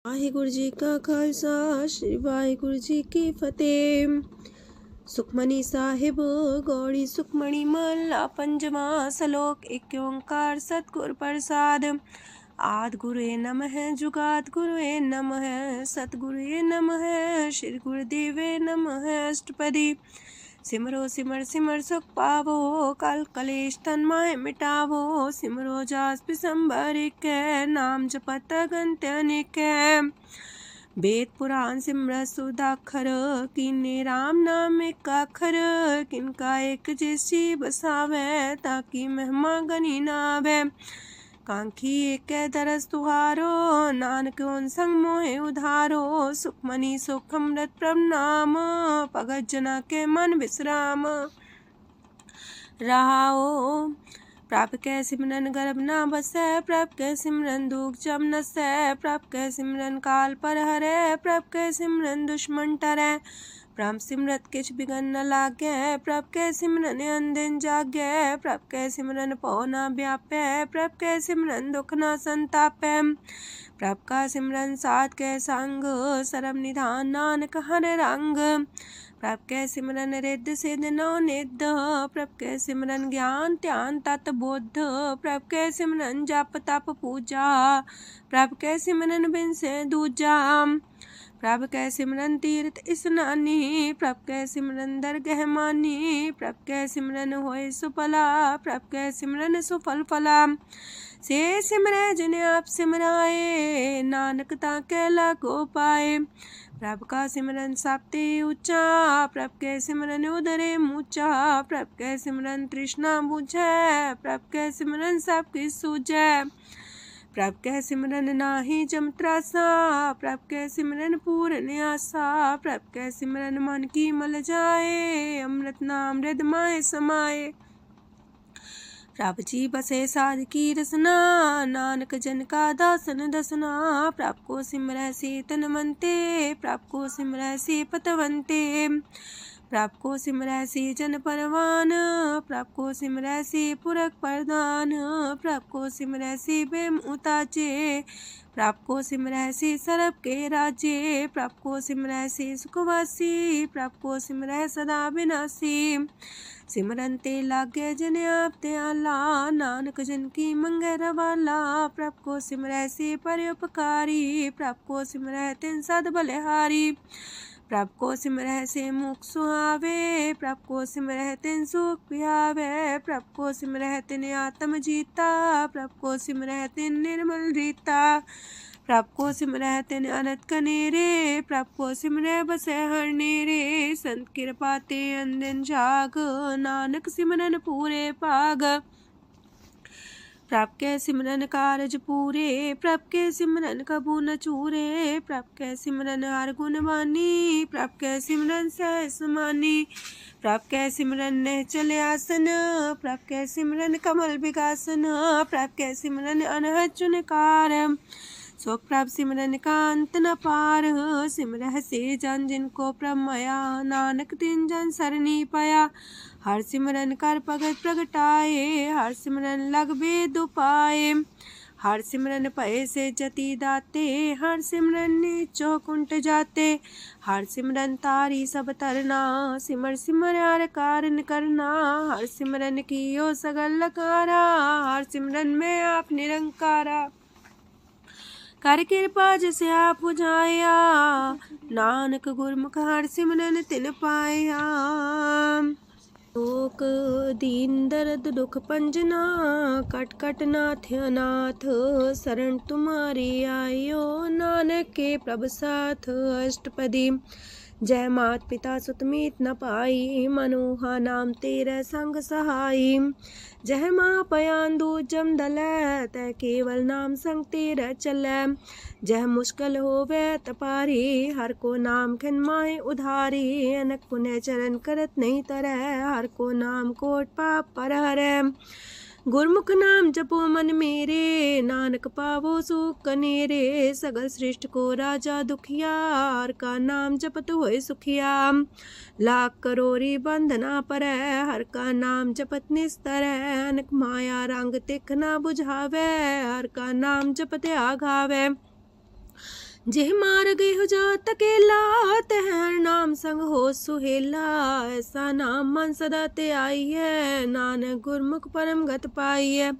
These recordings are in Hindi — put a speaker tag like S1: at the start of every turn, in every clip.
S1: वाहिगुरु जी का खालसा श्री वाहिगुरु जी की फतेह। सुखमनी साहिब गौड़ी सुखमणी महला पंजवा सलोक। एक ओंकार सतगुर प्रसाद। आद गुरुए नमः जुगाद गुरुए नमः सतगुरुए नमः श्री गुरुदेवे नमः। अष्टपदी सिमरो सिमर सिमर सुख पावो कल कलेश तन माहे मिटावो। सिमरो जास पिसंबर के नाम जपत अगंत अनेक। वेद पुराण सिमरत सुदाखर किन्ने राम नाम एक अखर। किनका एक जैसी बसावे ताकि महिमा गनी नावे। कांखी एक दरस तुहारो नानक उन संग मोहे उधारो। सुखमनी सुख अमृत प्रणाम भगत जना के मन विश्राम। रहाओ प्रभ कै सिमरन गर्भ ना बसै। प्रभ कै सिमरन दुख जम नसै। प्रभ कै सिमरन काल पर हरै। प्रभ कै सिमरन दुश्मन टरै। प्रभ सिमरत किछ बिगन न लागै। प्रभ कै सिमरन अनदिन जागै। प्रभ कै सिमरन पौ ना व्यापै। प्रभ कै सिमरन दुख ना संतापै। प्रभ का सिमरन साध कै संग सरम निधान नानक हर रंग। प्रभ कै सिमरन रिद्ध सिद्ध नौ निध। प्रभ कै सिमरन ज्ञान ध्यान तत बुद्ध। प्रभ कै सिमरन जप तप पूजा। प्रभ कै सिमरन बिन से दूजा। प्रभ कै सिमरन तीर्थ स्नानी। प्रभ कै सिमरन दरगह मानी। प्रभ कै सिमरन होय सुफला। प्रभ कै सिमरन सुफल फला। से सिमरै जिन आप सिमराए नानक ताके लागो पाए। प्रभ का सिमरन सबते ऊंचा। प्रभ कै सिमरन उदरे मूचा। प्रभ कै सिमरन तृष्णा बुझै। प्रभ कै सिमरन सब किछ सूझै। प्रभ कै सिमरन नाही जम त्रासा। प्रभ कै सिमरन पूर्ण आसा। प्रभ कै सिमरन मन की मल जाए। अमृत नाम हृदय माहे समाए। प्रभ जी बसे साध की रसना नानक जन का दासन दसना। प्रभ को सिमरै से तन मनते। प्रभ को सिमरै से पतवंते। प्रभ को सिमरै से जन परवान। प्रभ को सिमरै से पुरख प्रधान। प्रभ को सिमरै से बेम उताचे। प्रभ को सिमरै से सरब के राजे। प्रभ को सिमरै से सुखवासी। प्रभ को सिमरै सदा विनाशी। सिमरन ते लागे जिन आप दयाला नानक जन की मंगै रवाला। प्रभ को सिमरै से परोपकारी। प्रभ को सिमरै तिन सद बलिहारी। प्रभ को सिमरै से मुख सुहावे। प्रभ को सिमरै तिन सुख पिहावे। प्रभ को सिमरै तिन आत्म जीता। प्रभ को सिमरै तिन निर्मल रीता। प्रभ को सिमरै तिन अनंत कनेरे। प्रभ को सिमरै बसै हर नेरे। संत कृपा ते अनदिन जाग नानक सिमरन पूरे पाग। प्रभ कै सिमरन कारज पूरे। प्रभ कै सिमरन कबू न चूरे। प्रभ कै सिमरन हर गुण वानी। प्रभ कै सिमरन सहस समानी। प्रभ कै सिमरन निश्चल आसन। प्रभ कै सिमरन कमल विगासन। प्रभ कै सिमरन अनहद चुनकार। सो प्रभ सिमरन का अंत न पार। सिमरह से जन जिनको प्रभ माया नानक तिन जन सरनी पाया। हर सिमरन कर भगत प्रगटाए। हर सिमरन लग वेद उपाय। हर सिमरन भय से जति दाते। हर सिमरन नीचो कुंट जाते। हर सिमरन तारी सब तरना। सिमर सिमर हर कारण करना। हर सिमरन कियो सगल लकारा। हर सिमरन में आप निरंकारा। कर कृपा जिसे आप बुझाया। नानक गुरमुख हर सिमरन तिन पाया। लोक दीन दर्द दुख पंजना। कट कट नाथ अनाथ। शरण तुम्हारी आयो नानक के प्रभ साथ। अष्टपदी जय मात पिता सुत मीत न पाई। मनोहा नाम तेरे संग सहाई। जय माँ पयान दूज जम दलै। तै केवल नाम संग तेरे चलै। जह मुश्किल होवे तपारी। हर को नाम खिन माहे उधारी। अनक पुण्य चरण करत नहीं तरह। हर को नाम कोट पाप पर हरै। गुरमुख नाम जपो मन मेरे। नानक पावो सुख कनेरे। सगल सृष्टि को राजा दुखिया। हर का नाम जपत होए सुखिया। लाख करोरी बंधना परै। हर का नाम जपत निस्तर। अनक माया रंग तिख ना बुझावे। हर का नाम जपत आघावे। जेह मार गेहु जात अकेला, तह हर नाम संग हो सुहेला। ऐसा नाम मन सदा ते आई है, नानक गुरमुख परम गत पाई है।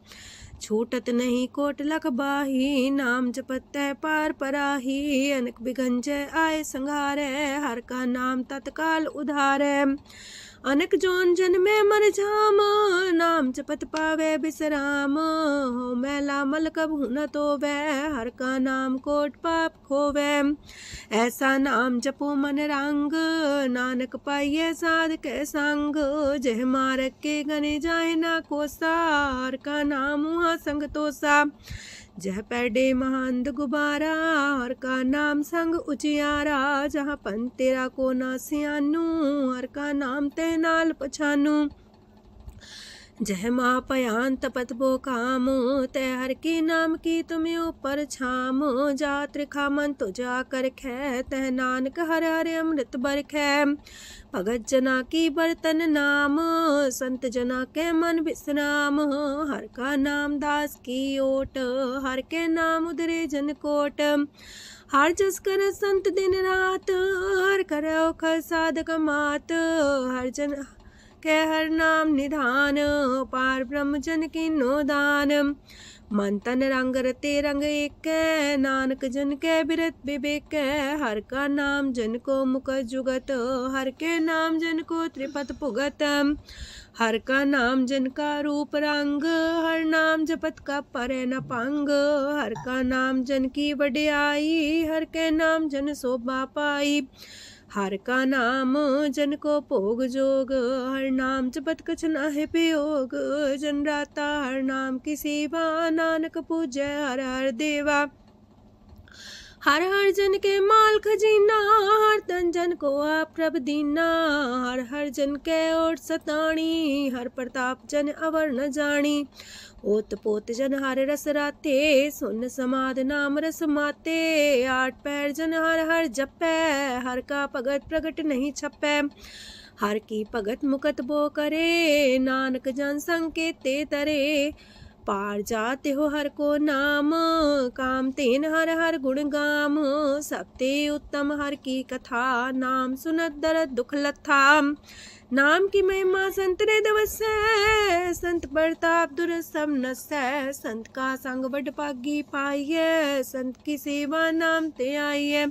S1: छूटत नहीं कोट लख बाही, नाम जपत है पार पराही। अनक बिगंजय आए संघारे, हर का नाम तत्काल उधारे। अनक जोन जन में मर जाम, नाम जपत पावे बिसराम। हो मैला मल कबहु न तोवे, हर का नाम कोट पाप खोवे। ऐसा नाम जपो मन रंग, नानक पाइये साध के संग। जह मारक के गने जाए ना कोसा, हर का नाम हुआ संग तोसा। जह पैडे महांद गुबारा, हर का नाम संग उजियारा। जहाँ पन तेरा को ना सियानू, हर का नाम ते नाल पछानू। जह माँ पयान तपत बो काम, तय हर के नाम की तुम्हें ऊपर छाम। जात रिखा मन तो जा कर खे, तह नानक हर हर अमृत बरखै। भगत जना की बर्तन नाम, संत जना के मन विश्राम। हर का नाम दास की ओट, हर के नाम उधरे जन कोट। हर जस कर संत दिन रात, हर करो खर साधक मात। हर जन के हर नाम निधान, पार ब्रह्म जन की नो दान। मन तन रंग रते रंग एक, नानक जन के बिरत विवेक। हर का नाम जन को मुख जुगत, हर के नाम जन को त्रिपत पुगत। हर का नाम जन का रूप रंग, हर नाम जपत का परे न पंग। हर का नाम जन की वड्याई, हर के नाम जन शोभा पाई। हर का नाम जन को भोग जोग, हर नाम जपत कछ नाहि प्रयोग। जन राता हर नाम की सेवा, नानक पूजै हर हर देवा। हर हर जन के माल खजीना, हर तन जन को आप प्रभ दीना। हर हर जन के ओट सताणी, हर प्रताप जन अवर न जानी। ओत पोत जन हर रस राते, सुन समाध नाम रस माते। आठ पैर जन हर हर जपै, हर का भगत प्रगट नहीं छपै। हर की भगत मुकत बो करे, नानक जन संकेते तरे। पार जाते हो हर को नाम, काम तेन हर हर गुण गाम। सबते उत्तम हर की कथा, नाम सुनत दरद दुख लथा। नाम की महिमा संत रे दवसै, संत प्रताप दुर सब नसै। संत का संग बड़ पागी पाइयै, संत की सेवा नाम ते आइयै।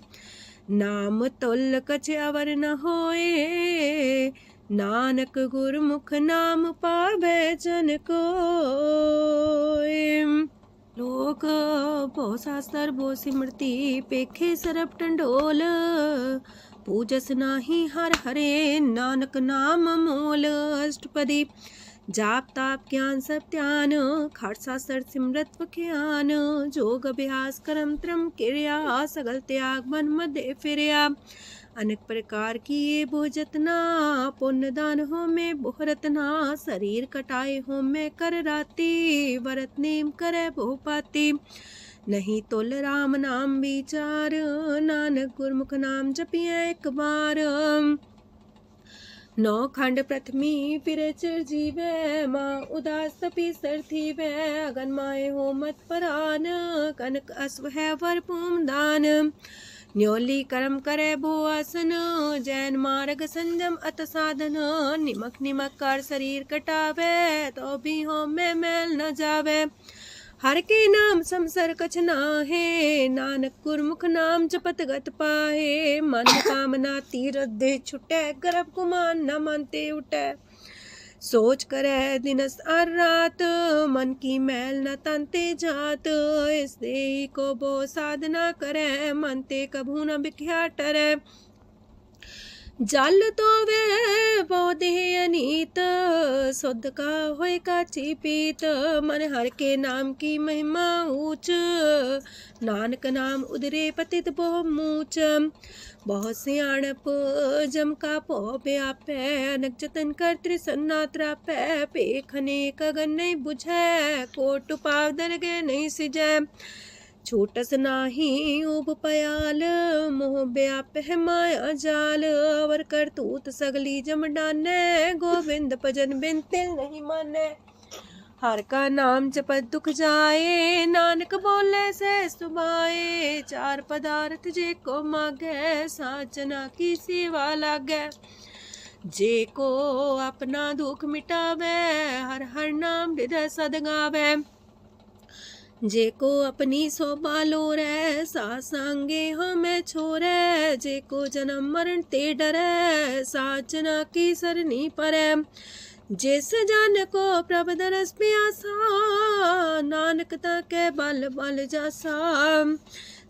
S1: नाम तुल कछ अवर न होए, नानक गुरमुख नाम पावै जन कोय। लोक बहु शास्त्र बहु सिमरती, पेखे सरब टंडोल। पूजस नाही हर हरे, नानक नाम मोल। अष्टपदी जाप ताप ज्ञान सब ध्यान, खट शास्त्र सिमरत ज्ञान। जोग अभ्यास करम त्रम क्रिया, सगल त्याग मन मध्य फिरया। अनेक प्रकार की ये बहु जतना, पुण्य दान हो में बहु रतना। शरीर कटाए हो में कर राती, व्रत नेम करे बहु पाती। नहीं तुल राम नाम विचार, नानक गुरमुख नाम जपिए एक बार। नौ खंड प्रथमी फिर चिर जीवै, माँ उदास तपी सर थीवै। अगन माए हो मत परान, कनक अश्व है वर पूम दान। न्योली कर्म करे भो आसन, जैन मार्ग संजम अत साधन। निमक निमक कर शरीर कटावे, तो भी हो में मैल न जावे। हर के नाम समसर कछ नाहे, नानक गुरमुख नाम जपत गत पाहे। मन कामना तीरथ दे छुटै, गर्भ गुमान न मानते उठै। सोच करे दिनस और रात, मन की मैल न तनते जात। इस देही को बो साधना करे, मनते कभू न बिख्या टरै। जल तो वे बहु देह अनीत, शुद्ध का होय काची पीत। मन हर के नाम की महिमा ऊंच, नानक नाम उदरे पतित बहु मूच। बहुत सियाणप जम का पो व्यापै, अनक जतन कर त्रिसन्ना त्रापै। पेखने कगन नहीं बुझै, कोट पाव दरगे नहीं सिजै। छोटस नाही उब पयाल, मोह व्याप है माया जाल। अवर करतूत सगली जम डानै, गोविंद भजन बिन तिल नहीं मानै। हर का नाम जपत दुख जाए, नानक बोले से सुभाए। चार पदार्थ जे को मागे, साजना की सेवा लागे। जे को अपना दुख मिटावे, हर हर नाम हृदय सद गावे। जे को अपनी शोभा लोरे, सासंगे हमें छोरे। जे को जन्म मरण ते डरे, साजना की सरनी परे। जिस जन को प्रभ दरस प्यासा, नानक ताके बल बल जासा।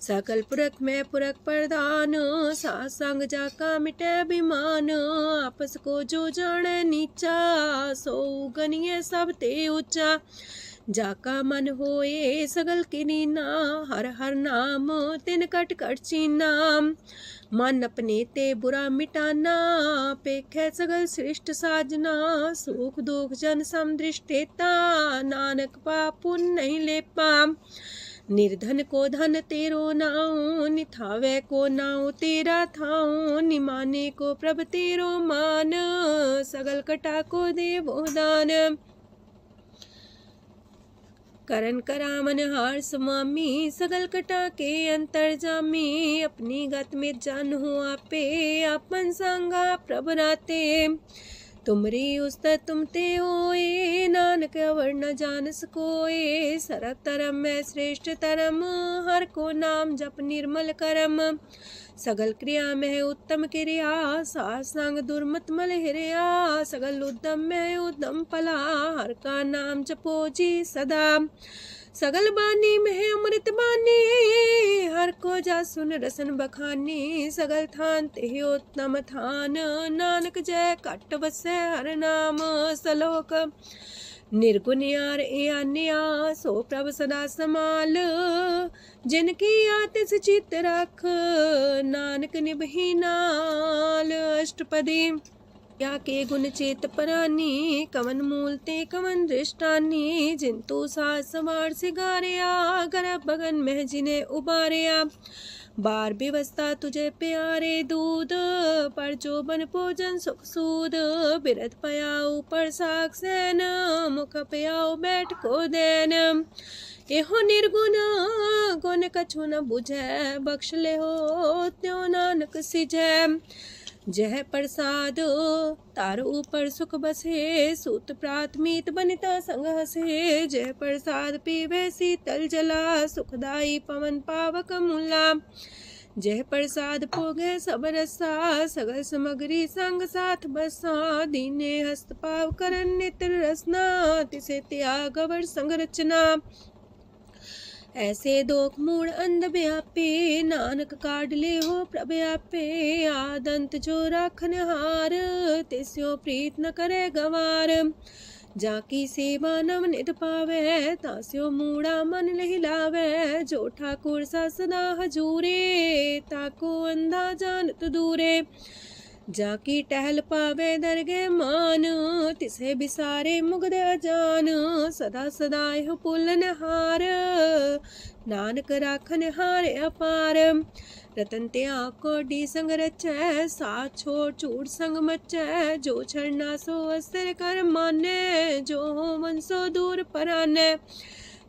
S1: सकल पुरख में पुरख प्रधान, सासंग जाका मिटे अभिमान। आपस को जो जाने नीचा, सो गनिए सब ते ऊंचा। जाका मन होए सगल किनीना, हर हर नाम तिन कट कट चीना। मन अपने ते बुरा मिटाना, पेखे सगल सृष्ट साजना। सुख दुख जन समदृष्टेता, नानक पाप पुण्य नहीं लेपा। निर्धन को धन तेरो नाऊ, निथावे को नाऊ तेरा थाऊ। निमाने को प्रभ तेरो मान, सगल कटा को देवो दान। करन करामन हार समामी, सगल कटा के अंतर जामी। अपनी गत में जन हो आपे, आपन संगा प्रभ राते। तुमरी उस्ता तुम ते होए, नानक अवर न जान सकोए। सरब तरम में श्रेष्ठ तरम, हर को नाम जप निर्मल करम। सगल क्रिया में उत्तम क्रिया, सासंग दुर्मत मल हिरिया। सगल उद्यम में उद्यम पला, हर का नाम जपो जी सदा। सगल बानी में अमृत बानी, हर को जा सुन रसन बखानी। सगल थान ते उत्तम थान, नानक जय कट बसे हर नाम सलोक। निर्गुण यार ए अन्या, सो प्रभ सदा समाल। जिनकी आतिस चित रख, नानक निभही नाल। अष्टपदी या के गुण चेत परानी, कवन मूल ते कवन दृष्टानी। जिंतु सास सवार सिगारिया, गर्भ बगन में जिन्हें उबारिया। बार व्यवस्था तुझे प्यारे दूध, पर जो बन भोजन सुख सूद। बिरध पयाऊ पर साग सैन, मुख पयाऊ बैठ को देन। एहो निर्गुण गुण कछु न बुझै, बख्श ले हो त्यों नानक सिझै। जह प्रसाद तार ऊपर सुख बसे, सूत प्राथमीत बनिता संग हसे। जह प्रसाद पीवे शीतल जला, सुखदाई पवन पावक मूला। जह प्रसाद भोगे सब रसा, सगल समग्री संग साथ बसा। दीने हस्त पाव करन नित्र रसना, तिसे त्याग अवर संग रचना। ऐसे दोख मूड अंध व्यापे, नानक काढ़ ले हो प्रभ आपे। आदंत जो राखन हार, तिस्यो प्रीत न करे गवार। जाकी सेवा नव निध पावे, तास्यो मूड़ा मन लहिलावे। जो ठाकुर सा सदा हजूरे, ताको अंधा जानत दूरे। जाकी टहल पावे दरगे मान, तिसे बिसारे मुग्ध अजान। सदा सदा यह पुलन हार, नानक राखन हारे अपार। रतन त्याग कोडी संग रचै, साथ छोड़ चूड़ संग मचै। जो छड़ना सो अस्थिर कर माने, जो हो मन सो दूर पराने।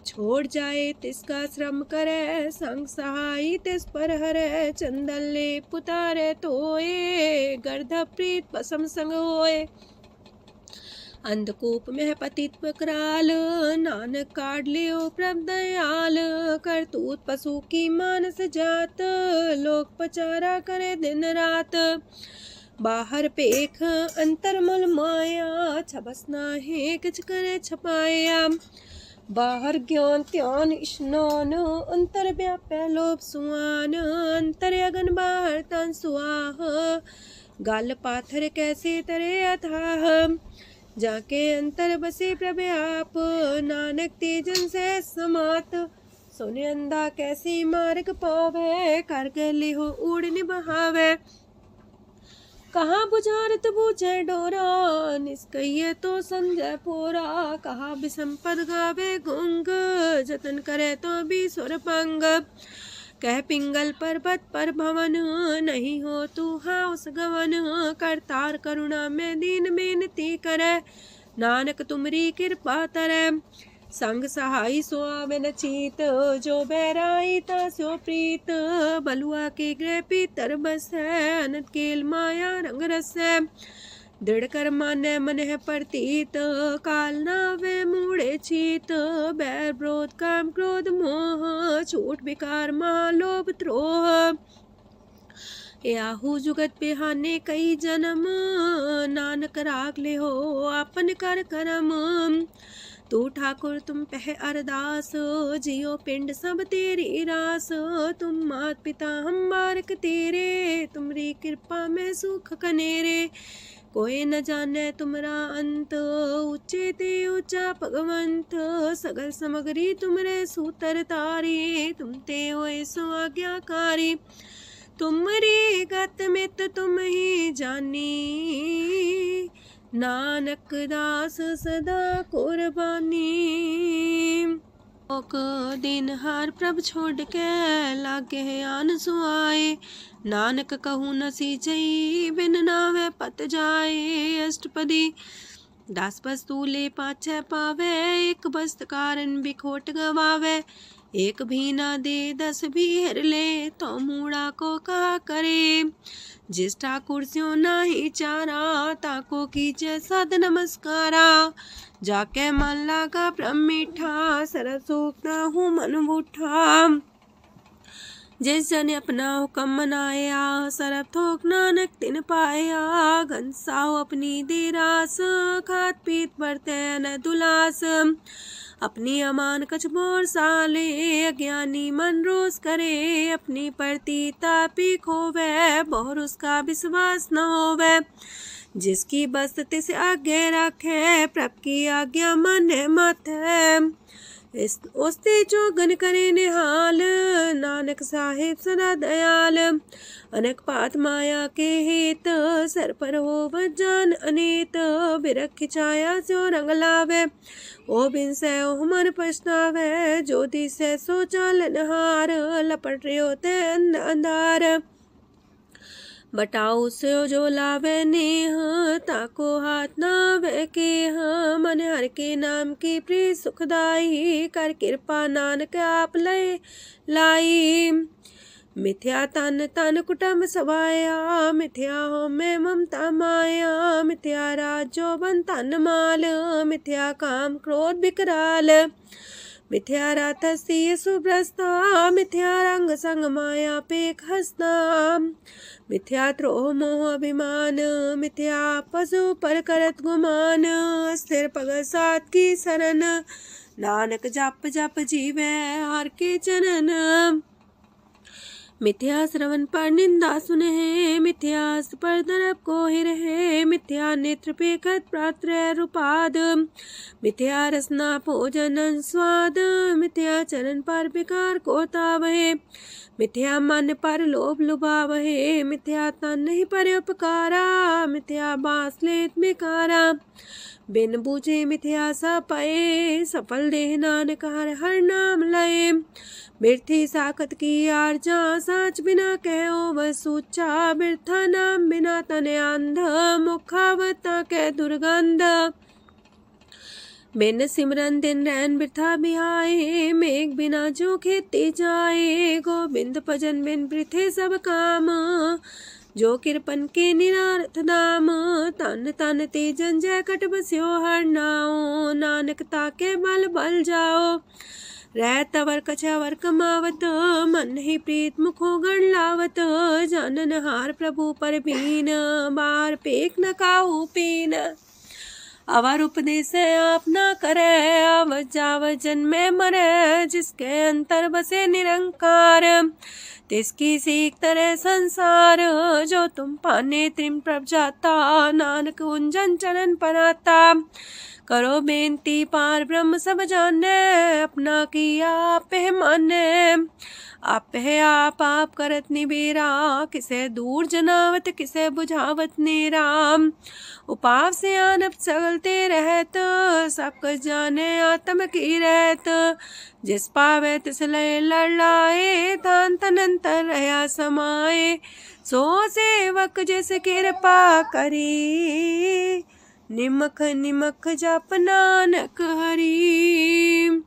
S1: छोड़ जाए तिसका श्रम करे, संग सहाई तिस पर हरे। चंदन ले पुतारे तोए, गर्ध प्रीत पसम संग होए। अंधकूप में पतित कराल, नानक काढ़ लियो प्रभ दयाल। करतूत पशु की मानस जात, लोक पचारा करे दिन रात। बाहर पेख अंतर मल माया, छबस नाहे किछ करे छपाया। बाहर ज्ञान ध्यान स्नान, अंतर व्यापै लोभ सुआन। अंतर अगन बाहर तन सुआह, गल पाथर कैसे तरे अथाह। जाके अंतर बसे प्रभ आप, नानक तेजन से समात। सोने अंधा कैसे मार्ग पावे, कर गले हो उड़ निबहावे। कहाँ बुझारत बूझे डोरा, निष्कइये तो संजय पोरा। कहाँ बिसंपद गावे गुंग, जतन करे तो भी सुर पंग। कह पिंगल पर्वत पर भवन, नहीं हो तू हाउस गवन। करतार करुणा में दीन बेनती करे, नानक तुमरी कृपा तरੈ। संग सहाई सो आवे न चीत, जो बैराई तासो प्रीत। बलुआ के गृह पीतर बसै, अनंत केल माया रंग रसै। दृढ़ कर मानै मन है प्रतीत, काल नावे मूढ़े चीत। बैर विरोध काम क्रोध मोह, छूट विकार महालोभ द्रोह। याहू जुगत बिहाने कई जन्म, नानक राग ले हो आपन कर करम। तू ठाकुर तुम पह अरदास, जियो पिंड सब तेरी रास। तुम मात पिता हम बारक तेरे, तुमरी कृपा में सुख कनेरे। कोई न जाने तुमरा अंत, ऊंचे ते ऊंचा भगवंत। सगल समगरी तुमरे सूतर तारी, तुम ते होए सो आज्ञाकारी। तुमरी गत मित तुम ही जानी, नानक दास सदा कुर्बानी। ओक दिन हार प्रभ छोड़ के, लागे आन सुआए। नानक कहूँ न सीचई, बिन नावे पत जाए। अष्टपदी दास वस्तु ले पाछे पावे, एक बस्त कारण बिखोट गवावे। एक भी ना दे दस भी हर ले, तो मूड़ा को कहा करे। जिस ठाकुर स्यों नाही चारा, ताको कीजे सद नमस्कारा। जाके मन लागा ब्रह्म मीठा, सरल सूखना हूँ मन बूठा। जिस जन अपना हुक्म मनाया, सरब थोक नानक तिन पाया। घनसाओ अपनी दे रास, खात पीत बरते न दुलास। अपनी अमान कछ मोर साले, अज्ञानी मन रोस करे। अपनी प्रतीता पी खोवे, बहुर उसका विश्वास न होवे। जिसकी बस तिस आगे रखे, प्रभ की आज्ञा माने माथे। ओस्ते जोगन करे निहाल, नानक साहिब सदा दयाल। अनेक पात माया के हेत, सर पर हो जान अनेत। बिरख छाया सो रंग लावे, ओ बिन से ओह मन पछतावे। जो दिसे सो चालन हार, लपट रहो ते अंधार। बटाऊ से जो लावे नेह, ताको हाथ नावे केह। मन हर के नाम की प्रीत सुखदाई, कर कृपा नानक आप लय लाई। मिथ्या तन तन कुटुम्ब सवाया, मिथ्या हो में ममता माया। मिथ्या राजो बन तन माल, मिथ्या काम क्रोध विकराल। मिथ्या रातसी सुभ्रस्ता, मिथ्या रंग संग माया पेख हस्ता। मिथ्या द्रोह मोह अभिमान, मिथ्या पशु पर करत गुमान। स्थिर पग सात की शरण, नानक जप जप जीवे हर के चरण। मिथ्या श्रवण पर निंदा सुने, मिथ्या पर दरब को ही रहे। मिथ्या नेत्र पेखत प्रात्र रूपाद, मिथ्या रसना भोजन स्वाद। मिथ्या चरण पर विकार को तावहे, मिथ्या मन पर लोभ लुभावहे। मिथ्या तन नहीं पर उपकारा, मिथ्या बास लेत बेकारा। बिन बूझे मिथ्या सा पाए, सफल देह नानक हर हर नाम लय। बिरथी साखत की आरजा, साच बिना कहो वह सूचा। बिरथा नाम बिना तने अंध, मुखावता के दुर्गंध। बिन सिमरन दिन रैन बिरथा बिहाए, मेघ बिना जो खेती जाए। गोबिंद भजन बिन बिरथे सब काम, जो किरपन के निरारथ दाम। तन तन ते जंजय कट बस्यो हर नाओ, नानक ताके बल बल जाओ। रह तवर कछवर कमावत, मन ही प्रीत मुखो गण लावत। जानन हार प्रभु पर बीन, बार पेख न काहू पीन। अवर उपदेश आप न करे, आवत जावत जन्मे मरे। जिसके अंतर बसे निरंकार, तिसकी सीख तरह संसार। जो तुम पाने त्रिम प्रभ जाता, नानक उंजन चरण पराता। करो बेनती पार ब्रह्म सब जाने, अपना किया आप माने। आप है आप करत निबेरा, किसे दूर जनावत किसे बुझावत नेरा। उपाव से आनप चलते रहत, सब कुछ जाने आत्म की रहत। जिस पावे तिस लय लड़ाए, तान तनंतर रहा समाए। सो सेवक जिस कृपा करी, निमख निमख जप नानक हरि।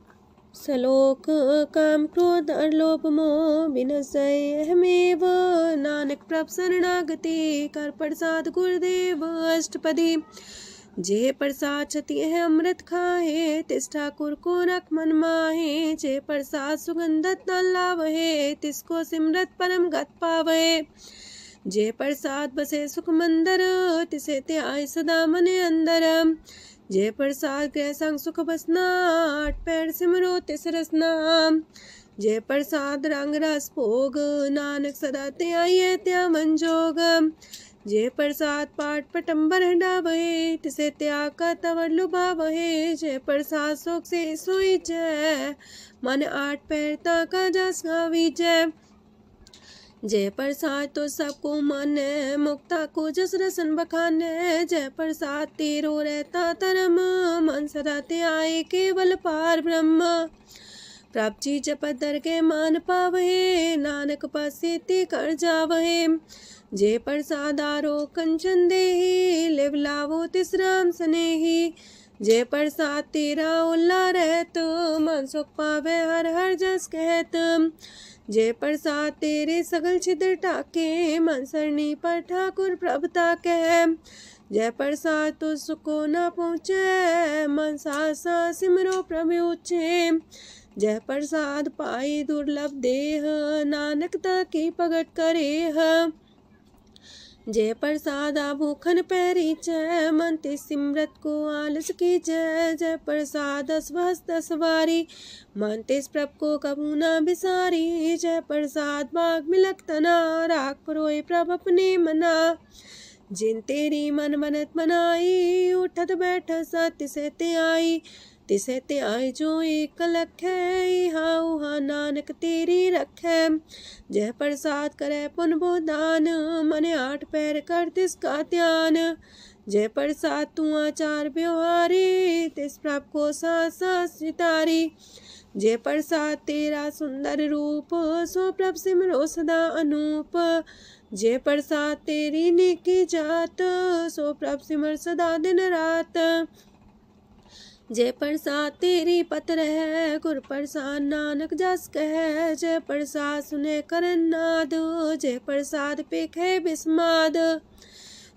S1: सलोक काम क्रोध और लोभ मोह विनशय अहमेव। नानक प्रभ शरणागति कर प्रसाद गुरुदेव अष्टपदी। जे प्रसाद छति है अमृत खाहे तिस ठाकुर को रख मन माहे। जे प्रसाद सुगंधत न लावहे तिसको सिमरत परम गत पावहे। जे प्रसाद बसे सुख मंदर तिसे त्याय सदा मने अंदर। जे प्रसाद गृह संग सुख बसना आठ पैर सिमरो तिस रसना। जे प्रसाद रंग रस भोग नानक सदा त्याये त्या मन जोग। जे प्रसाद पाठ पटम्बर डावहे तिसे त्याग का तवर लुभावहे। जे प्रसाद शोक से सोई जय मन आठ पैर ताका जस गावी जय। जय प्रसाद तो सबको माने मुक्ता को जस रसन बखाने। जय प्रसाद तेरो रहता धर्म मन सदा त्याये केवल पार ब्रह्म। प्रभ जी जपत दर के मान पावहे नानक पासे ते कर जावहे। जे प्रसाद आरो कंचन देही लिव लावो तिस राम स्नेही। जे प्रसाद तेरा उल्ला रहत मन सुख पावे हर हर जस कहत। जे प्रसाद तेरे सगल छिद्र टाके मन सरनी पर ठाकुर प्रभुता कह। जय प्रसाद तो सुको न पहुँचे मन सा सिमरो प्रभु ऊँचे। जय प्रसाद पाई दुर्लभ देह नानक ताकी प्रगट करे। जय प्रसाद भूखन पैरी जय मन ते सिमरत को आलस की जय। जय प्रसाद अस्वस्थ सवारी मन तेस प्रभ को कबू न बिसारी। जय प्रसाद बाग मिलक तना राख परोए प्रभ अपने मना। जिन तेरी मन मनत मनाई उठत बैठ सत्य से ते आई। तिसे ते आए जो एक लख है इहा उहा नानक तेरी रखै। जय प्रसाद करे पुन बोदान मने आठ पैर कर तिसका ध्यान। जय प्रसाद तू आचार व्यवहारी तिस प्रभ को सास सितारी। जय प्रसाद तेरा सुंदर रूप सो प्रभ सिमरो सदा अनूप। जय प्रसाद तेरी नेकी जात सो प्रभ सिमर सदा दिन रात। जय प्रसाद तेरी पत्र है गुर प्रसाद नानक जस कह। जय प्रसाद सुने करन नाद जय प्रसाद पेखे बिस्माद।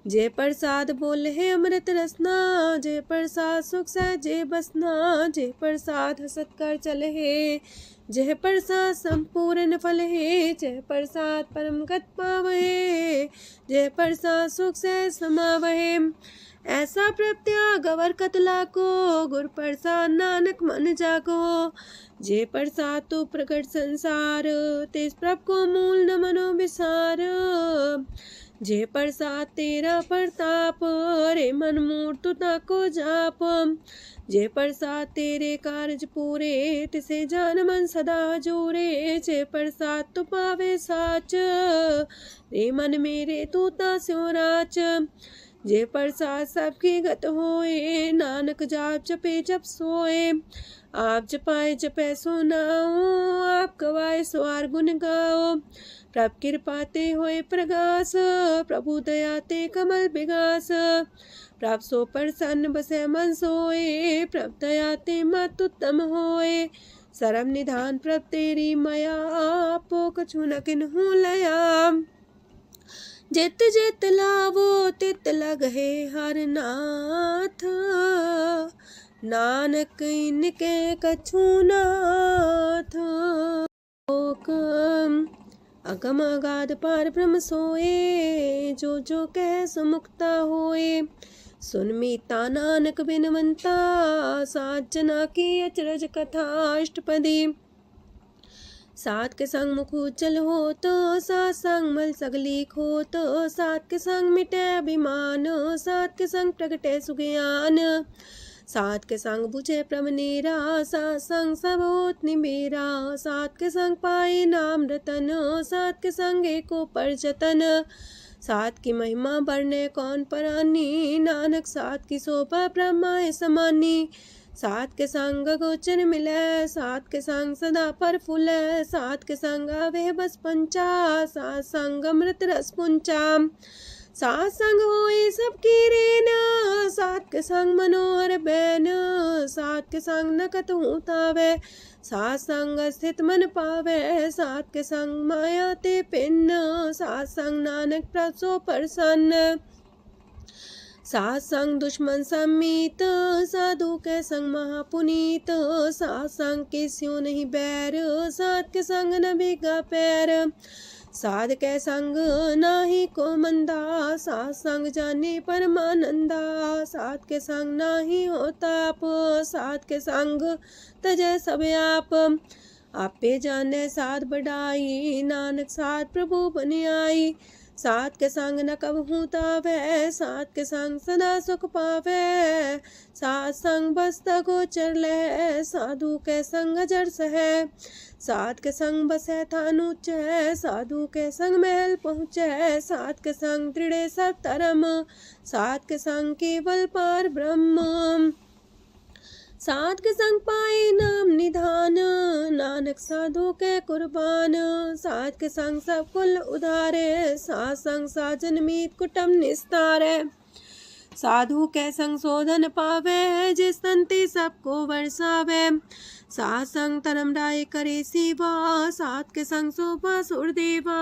S1: जय प्रसाद बोले है अमृत रसना जय प्रसाद सुख सहजे बसना। जय प्रसाद हसत कर चले है जय प्रसाद संपूर्ण फल है। जय प्रसाद परम गत पावहे जय प्रसाद सुख से समावहे। ऐसा प्रत्याग अवर कतला को गुर प्रसाद नानक मन जागो। जय प्रसाद तो प्रकट संसार तेज प्रभ को मूल न मनो विसार। जय प्रसाद तेरा प्रताप रे मन मूर्त को जाप। जय प्रसाद तेरे कार्य पूरे तिसे जान मन सदा जोरे। जय प्रसाद तो पावे साच रे मन मेरे तू ता स्यो राच। जय प्रसाद सबकी गत होए नानक जाप जपे जप सोए। आप जपाए जपे सो नाओ आप गवाए सो आर गुण गाओ। प्रभ कृपा ते होए प्रगास प्रभु दया ते कमल विगास। प्रभ सो प्रसन्न बसे मन सोए प्रभ दया ते मत उत्तम होए। सरम निधान प्रभ तेरी मया आपो कछु न किन्हु लया। जित जित लावो तित लगहे हर नाथ नानक इनके कछु नाथ। अगम अगाध पार ब्रह्म सोए जो जो कह सुमुक्ता होए। सुन मीता नानक बिनवंता सात जना की अचरज कथा अष्टपदी। सात के संग मुख उज्जल हो तो सात संग मल सगलीक हो तो। सात के संग मिटे अभिमान सात के संग प्रगटे सुज्ञान। सात के संग बुझे प्रमनेरा सात संग सब होत निमेरा। सात के संग पाए नाम रतन सात के संग एको पर जतन। सात की महिमा बढ़ने कौन परानी नानक सात की शोभा ब्रह्मा समानी। सात के संग गोचर मिले सात के संग सदा पर फूले। सात के संग आवे बस पंचा सात संग अमृत रस पुंचा। सात संग होए सबकी रेन, सात के संग मनोहर बैन, सात के संग न कतहु तावै, सात संग स्थित मन पावै, सात के संग माया ते पिन्न, सात संग नानक प्रसो प्रसन्न, सात संग दुश्मन समीत, साधु के संग महापुनीत, सात संग के स्यों नहीं बैर, सात के संग न भीगा पैर, साध के संग नाही को मंदा, सात संग जाने परमानंदा, सात के संग नाही हो ताप, सात के संग तजै सब आप, आपे जाने साध बढ़ाई, नानक साध प्रभु बन आई, सात के संग न कबहू तावै, सात के संग सदा सुख पावै, सात संग बसता गोचर लहै, साधु के संग अजर सहै, सात के संग बसै थान ऊंचै, साधु के संग महल पहुँचै, सात के संग दृढ़ सब धर्म, सात के संग केवल पार ब्रह्म, सात के संग पाए नाम निधान, नानक साधु के कुर्बान, सात के संग सब कुल उधारे, सात संग साजन मीत कुटुम निस्तारे, साधु के संग शोधन पावे, जिस संति सबको वर्षावे, सात संग धर्म राय करे सेवा, सात के संग शोभा सुरदेवा,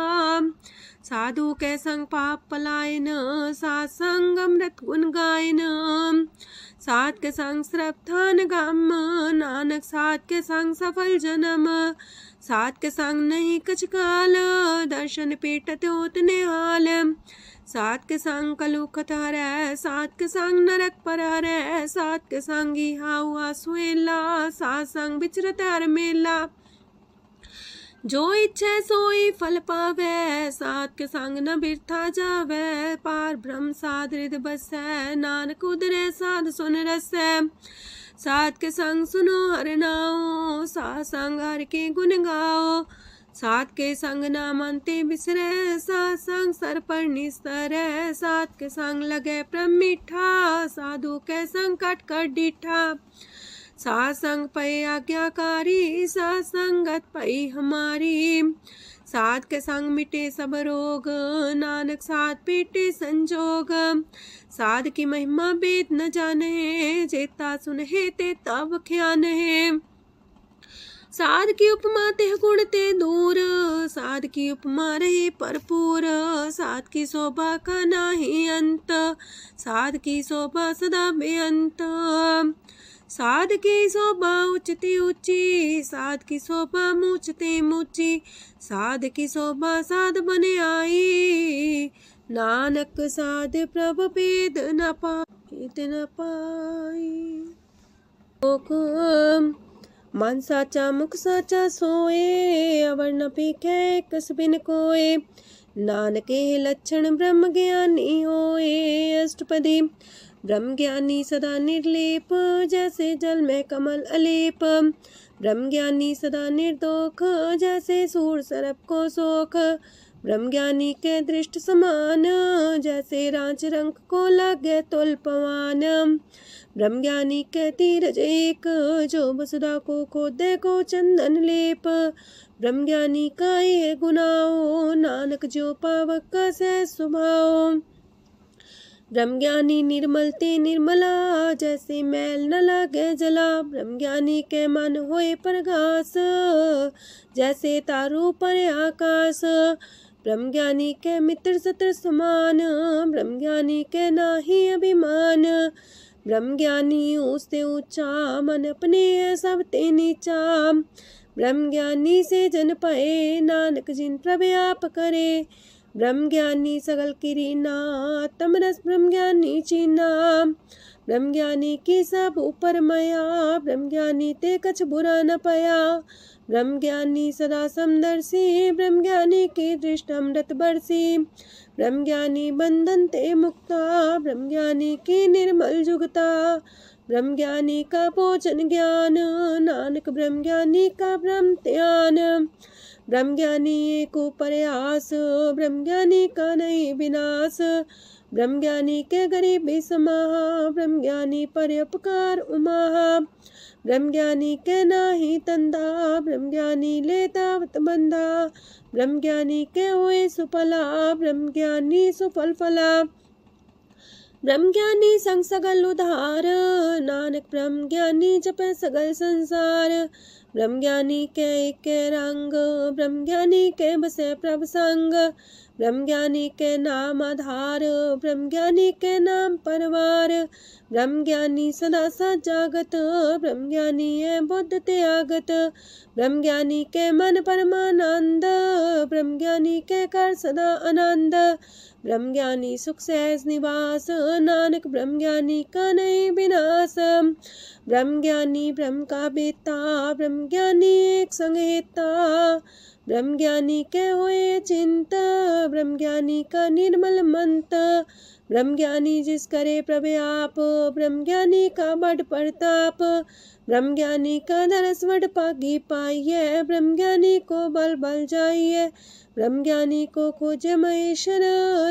S1: साधु के संग पाप पलायन, सात संग अमृत गुण गायन, सात के संग श्रद्धान गम, नानक सात के संग सफल जन्म, सात के संग नहीं कछ काल, दर्शन पेटत होत निहाल, सात के संग कलुखत हरै, सात के संग नरक पर हरै, सात के संग इहा हुआ सुएला, सात संग विचरत हर मेला, जो इच्छै सोई फल पावै, सात के संग न बिरथा जावै, पार ब्रह्म साध हृदय बसै, नानक उदरै साध सुन रसै, सात के संग सुनो हर नाओ, सात संग हर के गुण गाओ, सात के संग नाम अंते बिसरै, सात संग सर पर निस्तरै, सात के संग लगे प्रेम मीठा, साधु के संग कट कर डीठा, सात संग पै आज्ञाकारी, सात संगत पै हमारी, सात के संग मिटे सब रोग, नानक सात पेटे संजोग, साध की महिमा वेद न जाने, जेता सुनहे तेता बख्यान है, साध की उपमा तेह गुण ते दूर, साध की उपमा रही भरपूर, साध की शोभा का नाही अंत, साध की शोभा सदा बेअंत, साध की शोभा उच्चती ऊंची, साध की शोभा मूचते मूची, साध की शोभा साध बने आई, नानक साध प्रभ भेद न पाई, मन साचा मुख साचा सोए, अवर न पीखे कस बिन कोए, नानके लक्षण ब्रह्म ज्ञानी होए, अष्टपदी ब्रह्म ज्ञानी सदा निर्लेप, जैसे जल में कमल अलेप, ब्रह्म ज्ञानी सदा निर्दोख, जैसे सूर सर्प को सोख, ब्रह्म ज्ञानी के दृष्ट समान, जैसे रांच रंग को लागे तुल पवान, ब्रह्म ज्ञानी के तीरज एक, जो वसुधा को खोदे को चंदन लेप, ब्रह्म ज्ञानी का ये गुनाओ, नानक जो पावक का सह स्वभाव, ब्रह्म ज्ञानी निर्मल ते निर्मला, जैसे मैल न लागे जला, ब्रह्म ज्ञानी के मन होए प्रगास, जैसे तारू पर आकाश, ब्रह्म ज्ञानी के मित्र सत्र समान, ब्रह्म ज्ञानी के नाही अभिमान, ब्रह्म ज्ञानी ऊंचते ऊंचा, मन अपने है सब ते नीचा, ब्रह्म ज्ञानी से जन पाए, नानक जिन प्रभु आप करे, ब्रह्म ज्ञानी सगल किरीना, तमरस ब्रह्म ज्ञानी चीना, ब्रह्म ज्ञानी की सब ऊपर मया, ब्रह्म ज्ञानी ते कछ बुरा न पया, ब्रह्म ज्ञानी सदा समदर्शी, ब्रह्म ज्ञानी की दृष्ट अमृत बरसी, ब्रह्म ज्ञानी बंधन ते मुक्ता, ब्रह्म ज्ञानी की निर्मल जुगता, ब्रह्म ज्ञानी का भोजन ज्ञान, नानक ब्रह्म ज्ञानी का ब्रह्म ध्यान, ब्रह्म ज्ञानी एक प्रयास, ब्रह्म ज्ञानी का नहीं विनाश, ब्रह्म ज्ञानी के गरीबी समाहा, ब्रह्म ज्ञानी पर उपकार उमाहा, ब्रह्म ज्ञानी के नाही तंदा, ब्रह्म ज्ञानी लेतावत बंधा, ब्रह्म ज्ञानी के हुए सुफला, ब्रह्म ज्ञानी सुफल फला। ब्रह्म ज्ञानी संग सगल उधार, नानक ब्रह्म ज्ञानी जपे सगल संसार। ब्रह्म ज्ञानी के एक रंग, ब्रह्म ज्ञानी के बसे प्रभ संग, ब्रह्म ज्ञानी के नाम आधार, ब्रह्म ज्ञानी के नाम परवार। ब्रह्म ज्ञानी सदा सजागत, ब्रह्म ज्ञानी है बुद्ध त्यागत, ब्रह्म ज्ञानी के मन परमानंद, ब्रह्म ज्ञानी के कर सदा आनंद। ब्रह्म ज्ञानी सुख सहज निवास, नानक ब्रह्म ज्ञानी का नहीं विनाश। ब्रह्म ज्ञानी ब्रह्म का बेटा, ब्रह्म ज्ञानी एक संगीता, ब्रह्म ज्ञानी के हुए चिंता, ब्रह्म ज्ञानी का निर्मल मंत। ब्रह्म ज्ञानी जिस करे प्रव्याप, ब्रह्म ज्ञानी का बड़ प्रताप, ब्रह्म ज्ञानी का दरस वड पागी पाइये, ब्रह्म ज्ञानी को बल बल जाइए, ब्रह्म ज्ञानी को खोजे महेश्वर,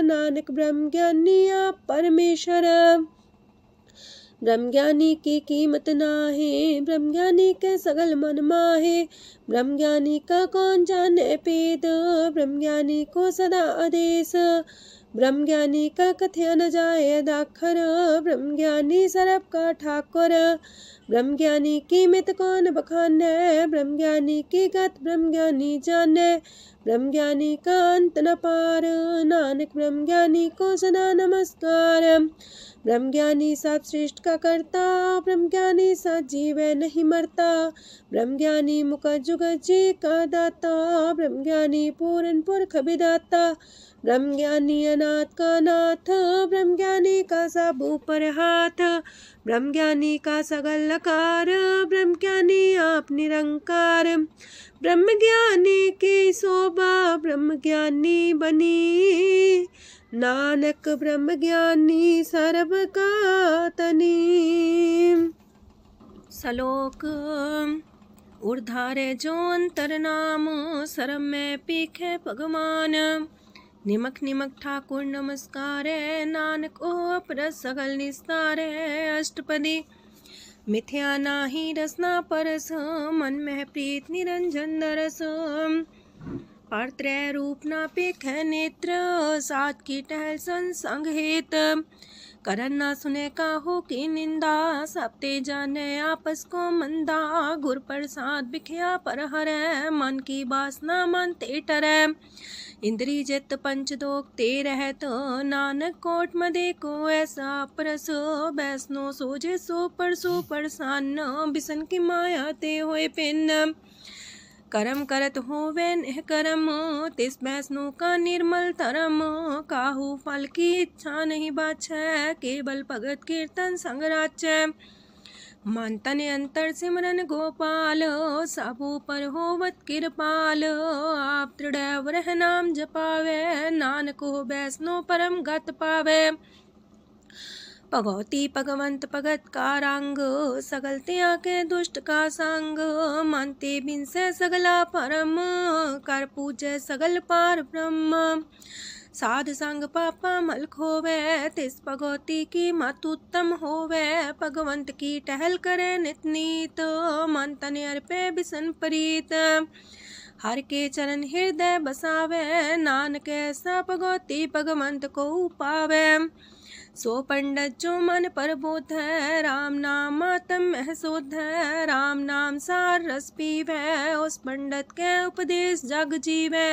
S1: नानक ब्रह्म ज्ञानी आप परमेश्वर। ब्रह्म ज्ञानी की कीमत नाहे, ब्रह्म ज्ञानी के सगल मन माहे, ब्रह्म ज्ञानी का कौन जाने पेद, ब्रह्म ज्ञानी को सदा आदेश, ब्रह्म ज्ञानी का कथ्या न जाए दाखर, ब्रह्म ज्ञानी सरब का ठाकुर। ब्रह्म ज्ञानी की मित कौन बखाने, ब्रह्म ज्ञानी की गत ब्रह्म ज्ञानी जाने, ब्रह्म ज्ञानी का अंत न पार, नानक ब्रह्म ज्ञानी को सदा नमस्कार। ब्रह्म ज्ञानी सब श्रेष्ठ का करता, ब्रह्म ज्ञानी सजीव नहीं मरता, ब्रह्म ज्ञानी मुख जुग जी का दाता, ब्रह्म ज्ञानी पूरन पुरख विदाता, ब्रह्म ज्ञानी अनाथ का नाथ, ब्रह्म ज्ञानी का सब ऊपर हाथ, ब्रह्म ज्ञानी का सगल लकार, ब्रह्म ज्ञानी आप निरंकार। ब्रह्म ज्ञानी की शोभा ब्रह्म ज्ञानी बनी, नानक ब्रह्म ज्ञानी सर्व का तनी। श्लोक उर्धारे जो अंतर नाम, सरम में पीखे भगवान, निमक निमक ठाकुर नमस्कार, नानक ओ पर सगल निस्तार। अष्टपदी मिथ्या नाही रसना परस, मन में प्रीत निरंजन दरस, परत्रय रूप ना पेखै नेत्र, सात की टहल संसंग हेत, करन ना सुने काहू की निंदा, सब ते जाने आपस को मंदा, गुर प्रसाद बिख्या पर हरै, मन की वासना मन ते टरै, इंद्री जित पंच दोख ते रहत, नानक कोट मदे को ऐसा परस, बैसनो सोजे सो परसो परसान, बिसन की माया ते होए पिन, करम करत होवे निह करम, तिस बैसनो का निर्मल तरम, काहू फल की इच्छा नहीं बाछै, केवल भगत कीर्तन संग राचै, मन तन अंतर सिमरन गोपाल, सबू पर होवत कृपाल, आप दृढ़ रह नाम जपावे, नानक हो बैसनो परम गत पावे, भगवती भगवंत भगत का रंग, सगल त्याग के दुष्ट का संग, मानते बिन से सगला परम, कर पूजे सगल पार ब्रह्म, साध संग पापा मल खोवे, तिस भगवती की मत उत्तम होवे, भगवंत की टहल करे नित नीत, मन तन अर्पे बिसन प्रीत, हर के चरण हृदय बसावे, नानक ऐसा भगवती भगवंत को पावे, सो पंडित जो मन पर बोध है, राम नाम आत्म में शोध है, राम नाम सार रस पीवे, उस पंडित के उपदेश जग जीवे,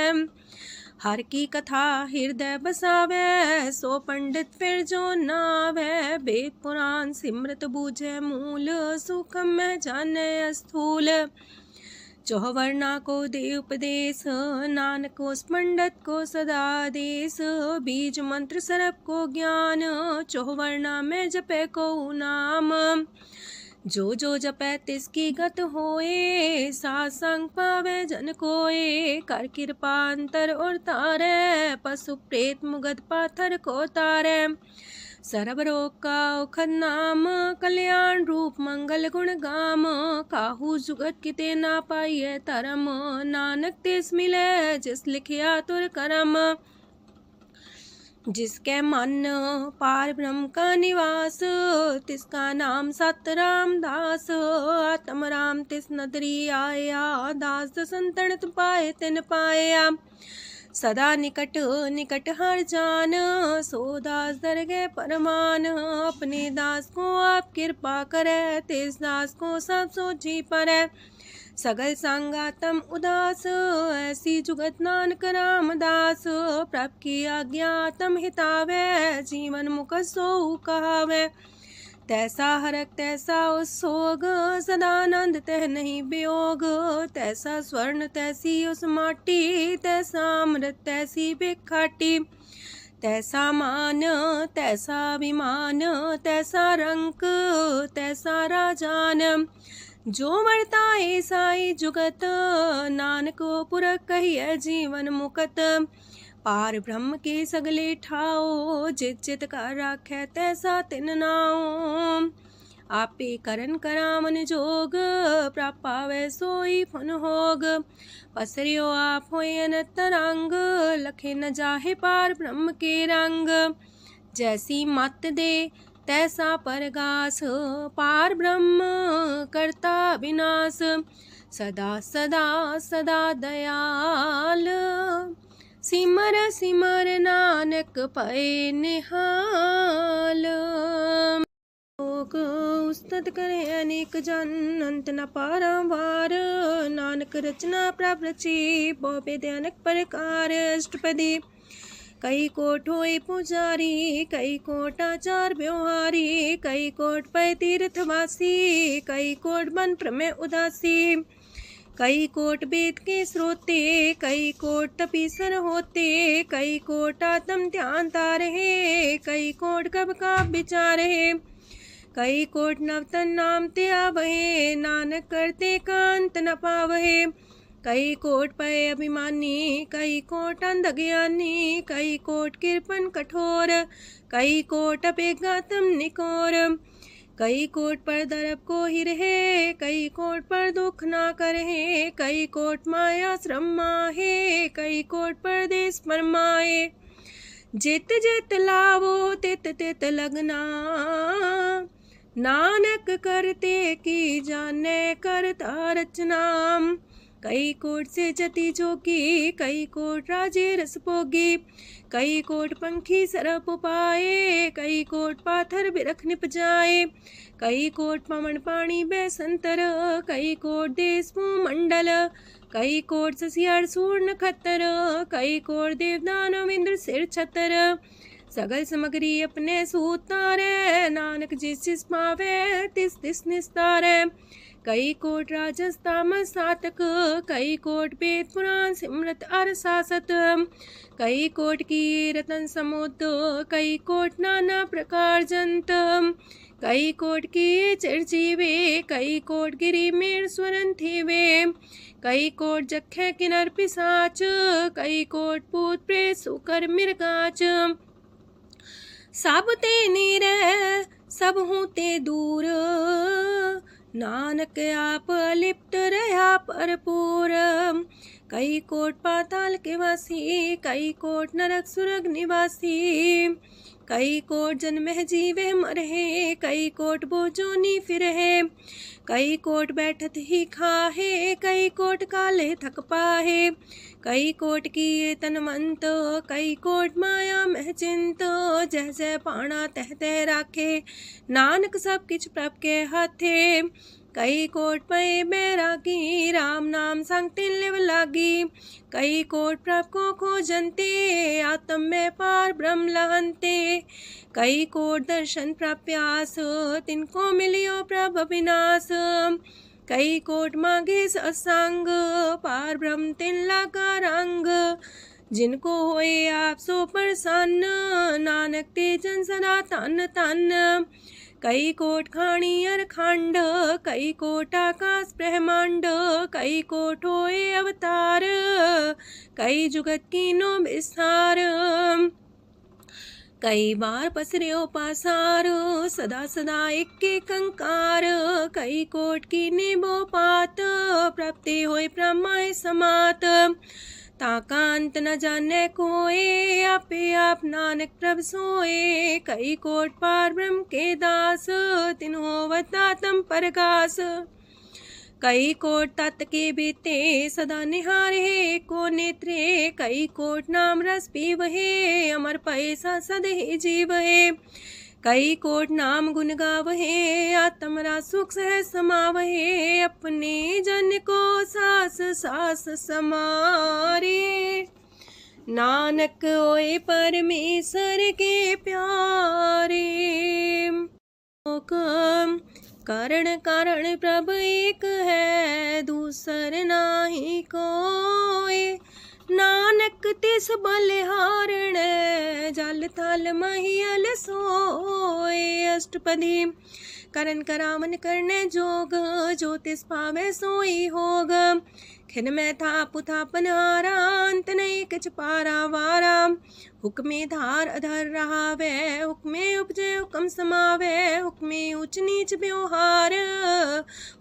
S1: हर की कथा हृदय बसावे, सो पंडित फिर जो नावे, वेद पुराण सिमरत बूझे मूल, सुखम में जाने स्थूल, चौवर्णा को दे उपदेश, नानक उस पंडित को सदा देश, बीज मंत्र सरप को ज्ञान, चौवर्णा में जपे को नाम, जो जो जपे तिसकी गत होए, सासंग पावे जन कोए, कर कृपा अंतर और तारे, पशु प्रेत मुगध पाथर को तारे, सर्व रोग का औखद नाम, कल्याण रूप मंगल गुण गाम, काहू जुगत किते ना पाइये तरम, नानक तिस मिले जिस लिखिया तुर करम, जिसके मन पार ब्रह्म का निवास, तिसका नाम सत रामदास। आत्म राम तिस नदरी आया, दास दसंतन पाए तिन पाया। सदा निकट निकट हर जान, सो दास दरगे परमान। अपने दास को आप कृपा करे, तिस दास को सब सोची परे। सगल संगातम उदास, ऐसी जुगत नानक रामदास। प्रभ की आज्ञा तम हितावे, जीवन मुख सो कहावे। तैसा हरक तैसा उत्सोग, सदानंद तह नहीं वियोग। तैसा स्वर्ण तैसी उस माटी, तैसा अमृत तैसी बिखाटी। तैसा मान तैसा अभिमान, तैसा रंक तैसा राजान। जो वर्ताए साई जुगत, नानक पुरख कहिए जीवन मुकत। पार ब्रह्म के सगले ठाओ, जित जित का राखै तैसा तिन नाओ। आपे करन करामन जोग, प्राप पावै सोई फुन होग। पसरियो आप होय अनंत रंग, लखे न जाहे पार ब्रह्म के रंग। जैसी मत दे तैसा परगास, पार ब्रह्म करता विनाश। सदा सदा सदा दयाल, सिमर सिमर नानक पए निहाल। लोक उस्तत करे अनेक जन, अंत न पारावार। नानक रचना प्रभ रची, बहु अनेक प्रकार। अष्टपदी कई कोट होए पुजारी, कई कोट आचार व्यवहारी। कई कोट पै तीर्थवासी, कई कोट बन प्रमेय उदासी। कई कोट वेद के स्रोते, कई कोट तपीसर होते। कई कोट आत्म ध्यान तारहे, कई कोट कब का विचार है। कई कोट नवतन नाम ते आवहे, नानक करते कांत न पावहे। कई कोट पय अभिमानी, कई कोट अंधज्ञानी। कई कोट कृपन कठोर, कई कोट अपेगातम निकोर। कई कोट पर दरब को ही रहे, कई कोट पर दुख ना करहे। कई कोट माया श्रम माहे, कई कोट परदेश फरमाए। जित जित लावो तित तित लगना, नानक करते की जाने करता रचना। कई कोट से जति जोगी, कई कोट राजे रस भोगी। कई कोट पंखी सरप पाए, कई कोट पाथर बिरख निप जाए। कई कोट पवन पानी बेसंतर, कई कोट देश मंडल। कई कोट ससियार सूर नखत्तर, कई कोट देवदानव इंद्र सिर छतर। सगल सामग्री अपने सूतारे, नानक जिस जिस पावे तिस तिस निस्तारे। कई कोट राजस तामस सातक, कई कोट वेद पुराण सिमरत अर सासत। कई कोट की रतन समुद्र, कई कोट नाना प्रकार जंत। कई कोट की चिरजीवे, कई कोट गिरी मेर स्वरन थीवे। कई कोट जखे किनर पिसाच, कई कोट पूत प्रेत सुकर मिर्गाच। सब ते नीर सब हूँ ते दूर, नानक आप लिप्त रहा भरपूर। कई कोट पाताल के वासी, कई कोट नरक सुरग निवासी। कई कोट जन्म जीवे मरहे, कई कोट बोझोनी फिरहे। कई कोट बैठत ही खाहे, कई कोट काले थक पाहे। कई कोट की तनवंत, कई कोट माया मह चिंत। जह जह पाणा तह तह राखे, नानक सब किछ प्रभ के हाथे। कई कोट पए बैरागी, राम नाम संग तिन लिव लागी। कई कोट प्रभ को खोजंते, आत्म में पार ब्रह्म लहंते। कई कोट दर्शन प्रप्यास, तिनको मिलियो प्रभ विनाश। कई कोट मांगे सत्संग, पार ब्रह्म तिन लागा रंग। जिनको होए आप सो प्रसन्न, नानक ते जन सदा तन तन। कई कोट खाणी अर खंड, कई कोट आकाश ब्रह्मांड। कई कोट होए अवतार, कई जुगत कीनो विस्तार। कई बार पसर्यो पासार, सदा सदा एक कंकार। कई कोट की निबो पात, प्राप्ति होए प्रमाय समात। ताका अंत न जाने कोय, आपे आप नानक प्रभ सोए। कई कोट पार ब्रह्म के दास, तिन होवता तम परगास। कई कोट तत् के बीते, सदा निहारे को नेत्रे। कई कोट नाम रस पीवहे, अमर पैसा सदहि जीवहे। कई कोट नाम गुण गावहे, आत्मरा सुख सह समावहे। अपने जन को सास सास समारे, नानक होए परमेश्वर के प्यारे। कारण कारण प्रभ एक है, दूसर नाही कोय। नानक तिस बलिहारण, जल थल महियल सोय। अष्टपदी करन करावन करने जोग, जो तिस पावे सोई होग। खिन में थाप थापन हारा, अंत नहीं किछ पारा वारा। हुक्मे धार अधर रहावे, हुक्मे उपजे हुक्म समावे। हुक्मे ऊंच नीच व्यवहार,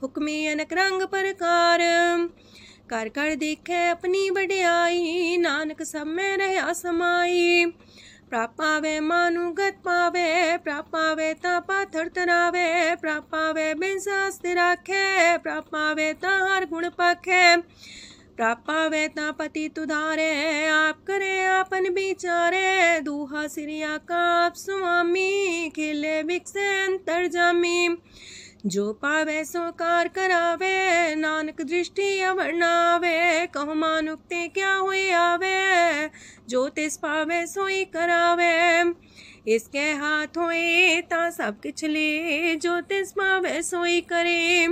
S1: हुक्मे अनक रंग प्रकार। कर कर देखे अपनी बड़ियाई, नानक सब में रहा समाई। प्राप पावे मानु गत पावे, प्राप पावे ता पाथर तरावे। प्राप पावे बिन शास्त्र राखे, प्राप पावे ता हर गुण पाखे। प्राप पावे ता पति तुधारे, आप करे आपन विचारे। दूहा सिरिया का आप स्वामी, खिले विकसे अंतर जामी। जो पावे सो कार करावे, नानक दृष्टि अवर्णावे। कहु मानुक्ते क्या हुए आवे, जो तिस पावे सोई करावे। इसके हाथ होए ता सब किछ ले, जो तिस पावे सोई करे।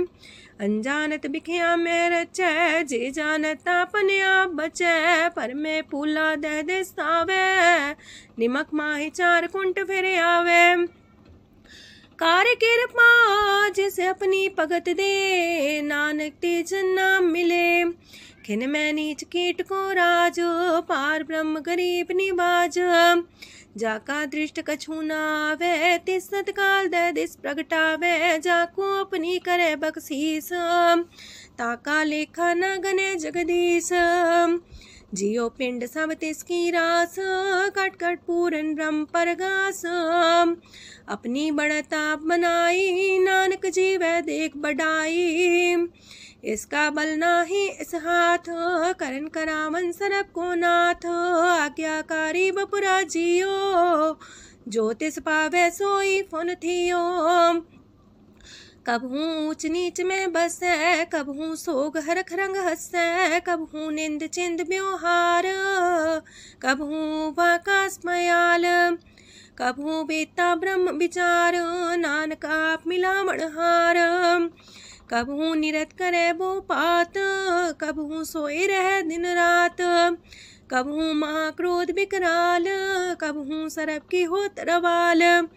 S1: अनजानत बिखिया में रचै, जे जानत अपने आप बचै। पर में पूला दह दिस्तावे, निमक माही चार कुंट फिर आवे। कार कृपा जिसे अपनी भगत दे, नानक तेज नाम मिले। खिन में नीच कीट को राज, पार ब्रह्म गरीब निवाज। जाका दृष्ट कछु न आवे, तिस सतकाल दे दिस प्रगटावे। जाको अपनी करे बख्शीस, ताका लेखा न गने जगदीश। जियो पिंड सब तिसकी रास, कट कट पूरन ब्रह्म परगास। अपनी बढ़ता बनाई, नानक जीवै देख बढ़ाई। इसका बल नाही इस हाथ, करन करावन सरब को नाथ। आज्ञाकारी बपुरा जियो, जो तिस पावे सोई फुन थियो। कबहू ऊंच नीच में बसै, कबहू सोग हरख रंग हसै। कबहू निंद चिंद व्यवहार, कबहू वाकास मयाल। कबहू बेता ब्रह्म विचार, नानक आप मिलावण हार। कबहू निरत करे वो पात, कबहू सोए रह दिन रात। कबहू महाक्रोध विकराल, कबहू सरब की हो तरवाल।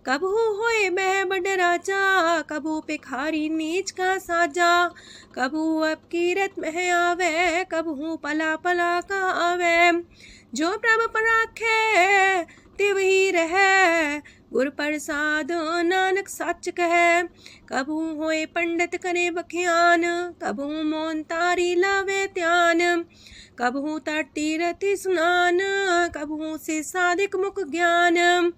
S1: कबहू होए बह बड़ राजा, कबहू भिखारी नीच का साजा। कबहू अब कीरत में आवे, कबहू पला पला का आवे। जो प्रभ पर राखे तिव ही रहे, गुर प्रसाद नानक सच कहे। कबहू होए पंडित करे बख्यान, कबहू मौन तारी लावे ध्यान। कबहू तटी रति स्नान, कबहू से साधिक मुख ज्ञान।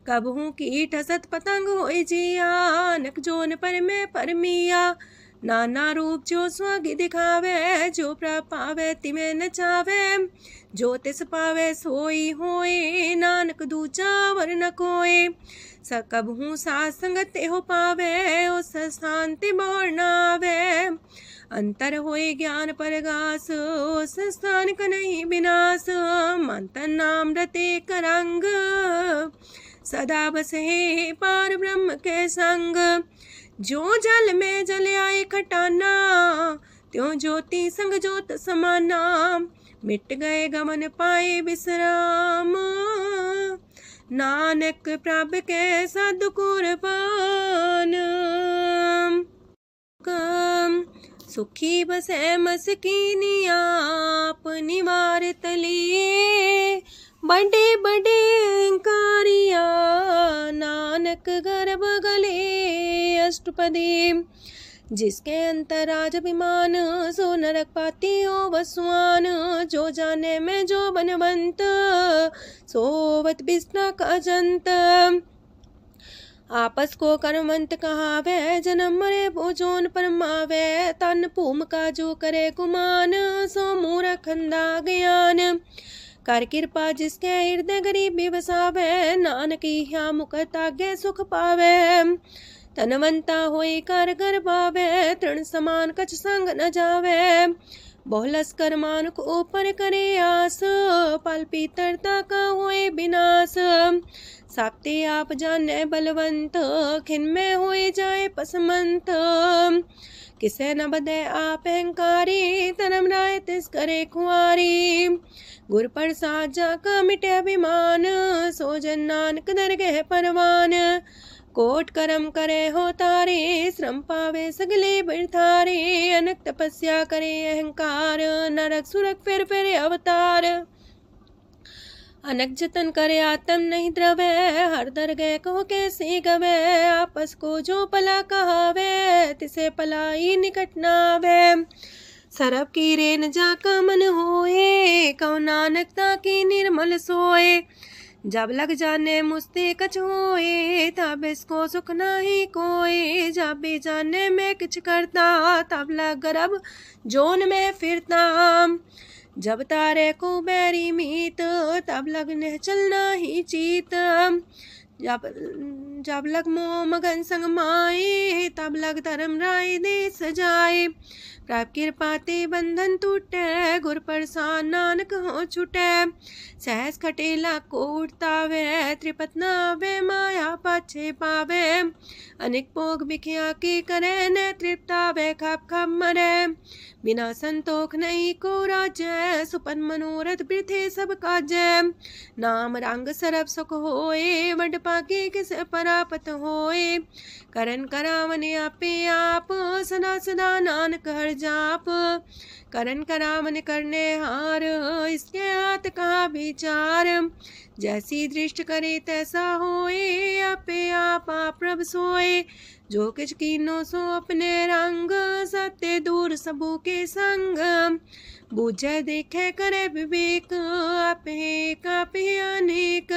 S1: कबहू कीट असत पतंग होए जिया, नक जोन पर में परमिया। नाना रूप जो स्वागी दिखावे, जो प्रभ पावे तिमे नचावे। जो तिस पावे सोई होए, नानक दूजा वर न कोय। सकबहू साथ संगत हो पावे, उस शांति मोर नावे। अंतर होए ज्ञान परगास, उस स्थान का नहीं विनाश। मंतन नाम रते करंग, सदा बसे पार ब्रह्म के संग। जो जल में जल आए खटाना, त्यों ज्योति संग ज्योत समाना। मिट गए गमन पाए विश्राम, नानक प्रभ के सद कुर्बान। सुखी बसे मस्कीनी आप निवार तलिए। बड़े बड़े कारिया, नानक गर्भ गले। अष्टपदी जिसके अंतराज अभिमान, सो नरक पाती हो वसुआन। जो जाने में जो बनवंत, सोवत बिस्ना का जंत। आपस को कर्मवंत कहावे, जन्म मरे भोजोन परमावे। तन भूम का जो करे गुमान, सो मूर्ख अंधा ज्ञान। कर कृपा जिसके हृदय गरीबी बसावे, नानक यहाँ मुख तागे सुख पावे। तनवंता होई कर घर पावे, तृण समान कछ संग न जावे। बहुलस कर मानुक ऊपर करे आस, पल पीतरता का होए विनाश। साक्ते आप जाने बलवंत, खिन में होए जाए पसमंत। किसे न बदे आप अहंकारी, धर्म राय तिस करे खुआरी। गुर प्रसाद जाका मिटे अभिमान, सो जन नानक दरगह परवान। कोट करम करे हो तारे, श्रम पावे सगले बिरथारे। अनक तपस्या करे अहंकार, नरक सुरक फिर अवतार। अनक जतन करे आत्म नहीं द्रवे, हर दरगह कहो कैसे गवे। आपस को जो पला कहावे, तिसे पलाई निकट नावे। सरब की रेन जाका मन होए, कहो नानक ताकी निर्मल सोए। जब लग जाने मुझते कछ होए, तब इसको सुख नाही कोई। जब भी जाने में किछ करता, तब लग गर्भ जोन में फिरता। जब तारे को बैरी मीत, तब लगने चलना ही चीत। जब लग मोह मगन संग माए, तब लग धर्म राय दे सजाए। प्रभ कृपा ते बंधन टूटे, गुर प्रसाद नानक हो छूटे। सहस खटेला को उठतावे, त्रिपत नावे माया पाछे पावे। अनेक भोग बिखिया की करे, न तृप्तावे खप खप मरे। बिना संतोख नहीं को राज्य, सुपन मनोरथ वृथे सब काजय। नाम रंग सरब सुख होए, वड पाके किस परापत होए। करन करावन आपे आप, सदा सदा नानक हर जाप। करन करावन करने हार, इसके हाथ का विचार। जैसी दृष्ट करे तैसा होए, आपे आप प्रभ सोए। जो किछ कीनो सो अपने रंग, सत्य दूर सबू के संग। बूझे देखे करे विवेक, आपे अनेक।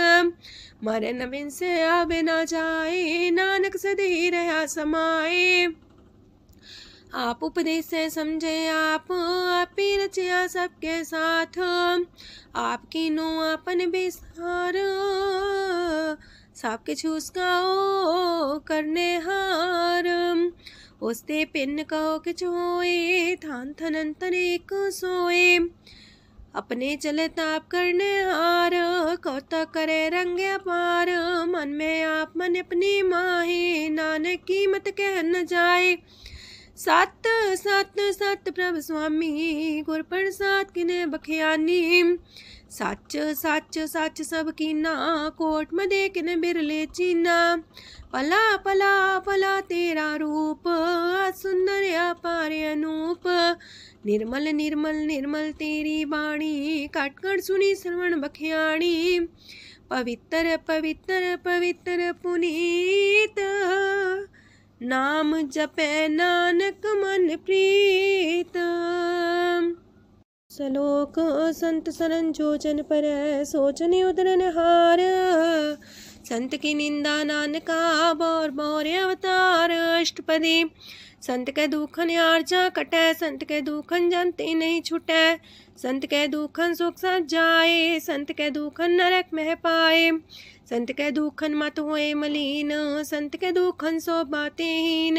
S1: मरे नवीन से आवे ना जाए, नानक सदी रहा समाए। आप उपदेश से समझे आप ही रचिया सबके साथ। आपकी नो आपन विस्तार, सब किछ उसका ओ करने हार। उसते पिन कहो किछ होए, थान थनन तनेक सोए। अपने चले ताप करने हार, कौतक करे रंग अपार। मन में आप मन अपनी माहे, नानक की मत कह न जाए। सत सत सत प्रभ स्वामी, गुर प्रसाद किने बखियानी। सच सच सच सब कीना, कोट मदे किने बिरले चीना। पला पला पला तेरा रूप, सुंदर अपार अनूप। निर्मल निर्मल निर्मल तेरी बाणी, काट कर सुनी श्रवण बखियाणी। पवित्र पवित्र पवित्र पुनीत, नाम जपे नानक मन प्रीत। सलोक संत सरन जोजन पर, सोचन उदरन हार। संत की निंदा नानका, बौर बौर अवतार। अष्टपदी संत के दुखन आर्जा कटै, संत के दुखन जानते नहीं छुटै। संत के दुखन सुख सज जाए, संत के दुखन नरक में पाए। संत के दुखन मत होए मलीन, संत के दुखन सो बातें हीन।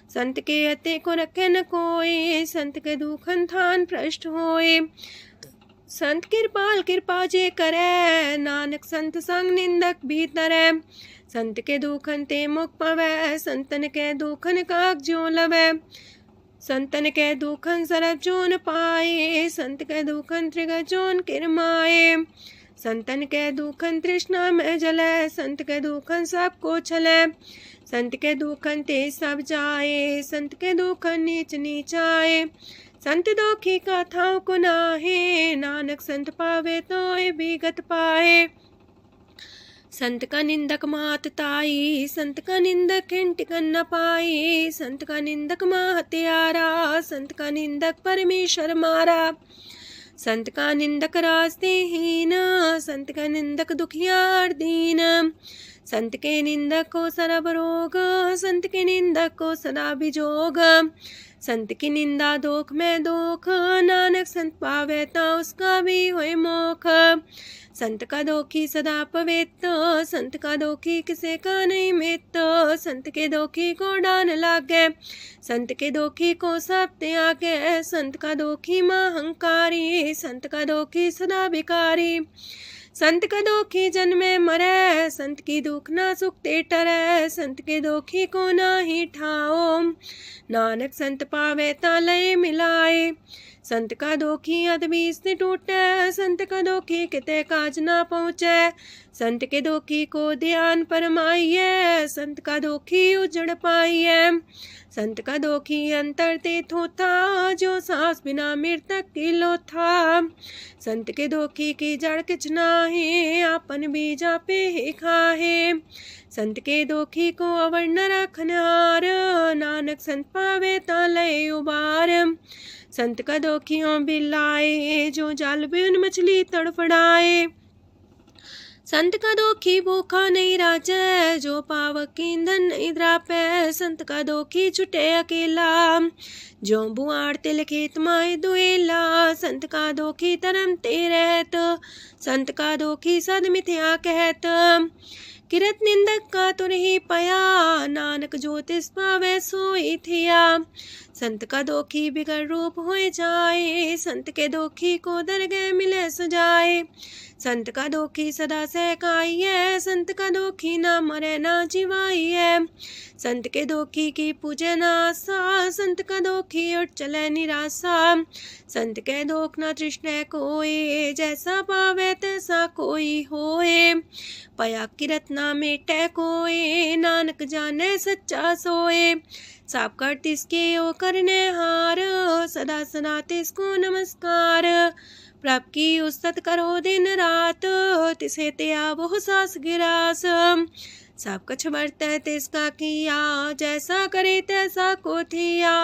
S1: संत के हते को रखे न कोई, संत के दुखन थान भ्रष्ट होए। संत कृपाल कृपा जे करे, नानक संत संग निंदक भीतरै। संत के दुखन ते मुख पवै, संतन के दुखन काग जो लवै। संतन के दुखन सरब जोन पाए, संत के दुखन त्रिगत जोन किरमाए। संतन के दुखन तृष्णा में जलै, संत के दुखन सबको छलै। संत के दुखन ते सब जाए, संत के दुखन नीच नीचाए। संत दोखी का थाव को नाहे, नानक संत पावे तो विगत पाए। संत का निंदक मात ताई, संत का निंदक खिंट कर न पाई। संत का निंदक माँ हत्यारा, संत का निंदक परमेश्वर मारा। संत का निंदक रास्ते हीन, संत का निंदक दुखियार दीन। संत के निंदक को सरब रोग, संत के निंदक को सदा बिजोग। संत की निंदा दोख में दोख, नानक संत पावे ता उसका भी होए मोख। संत का दोखी सदा पवित्र, संत का दोखी किसे का नहीं मित्र। संत के दोखी को डान लागे, संत के दोखी को सब त्यागे। संत का दोखी महांकारी, संत का दोखी सदा भिकारी। संत का दोखी जन्मे मरे, संत की दुख ना सुख ते टरे। संत के दोखी को ना ही ठाओ, नानक संत पावे ता लय मिलाए। संत का दोखी अदबी से टूटे, संत का दोखी किते काज ना पहुँचे। संत के दोखी को ध्यान परमाइए, संत का दोखी उजड़ पाइए। संत का दोखी अंतर ते थोथा, जो सांस बिना मृतक की लोथा। संत के दोखी की जड़ किच नाहे, आपन बीजा पे ही खाहे। संत के दोखी को अवर न रखनहार, नानक संत पावे ता लय उबार। संत का दोखियों बिलाए, जो जाल बिन मछली तड़फड़ाए। संत का दोखी भूखा नहीं राजे, जो पावक ईंधन नहीं द्रापे। संत का दोखी छुटे अकेला, जो बुआड़ तिल खेत माए दुएला। संत का दोखी तरम ते रहत, संत का दोखी सद मिथ्या कहत। किरत निंदक का तुर ही पया, नानक जो तिस पावे सोई थिया। संत का दोखी बिगड़ रूप होए जाए, संत के दोखी को दरगह मिले सजाए। संत का दोखी सदा सहकाइए, संत का दोखी ना मरे ना जिवाइए। संत के दोखी की पूजे ना आशा, संत का दोखी उठ चले निराशा। संत के दोख ना तृष्णा कोई, जैसा पावे तैसा कोई होए। पया किरत ना मेटे कोई, नानक जाने सच्चा सोए। साप कर तिसके ओ करने हार, सदा सदा तिसको नमस्कार। प्रभ की उस्तत करो दिन रात, तिसे त्या वो सास गिरास। सब कछ बरतै तिसका किया, जैसा करे तैसा को थिया।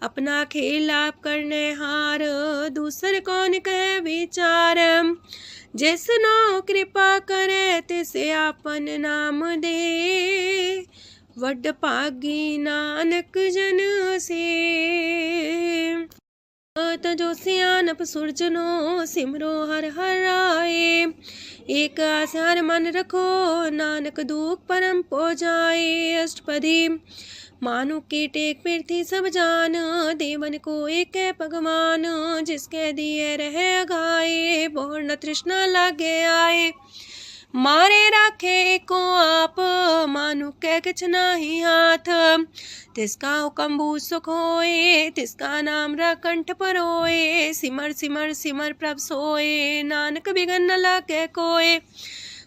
S1: अपना खेल आप करने हार, दूसर कौन कहे विचार। जिसनो कृपा करे तिसे आपन नाम दे, वड पागी नानक जन से। तजो सियानप सुरजनो, सिमरो हर हर आए। एक आसार मन रखो, नानक दुख परम पो जाए। अष्टपदी मानु के टेक पृथ्वी सब जान, देवन को एक है भगवान। जिसके दिए रहे अघाए, बोर न तृष्णा लागे आए। मारे राखे को आप, मानु के किछ नाही हाथ। तिसका हुक्म भू सुख होए, तिसका नाम रकंठ पर होए। सिमर सिमर सिमर प्रभ सोए, नानक बिगन न लागे कोय।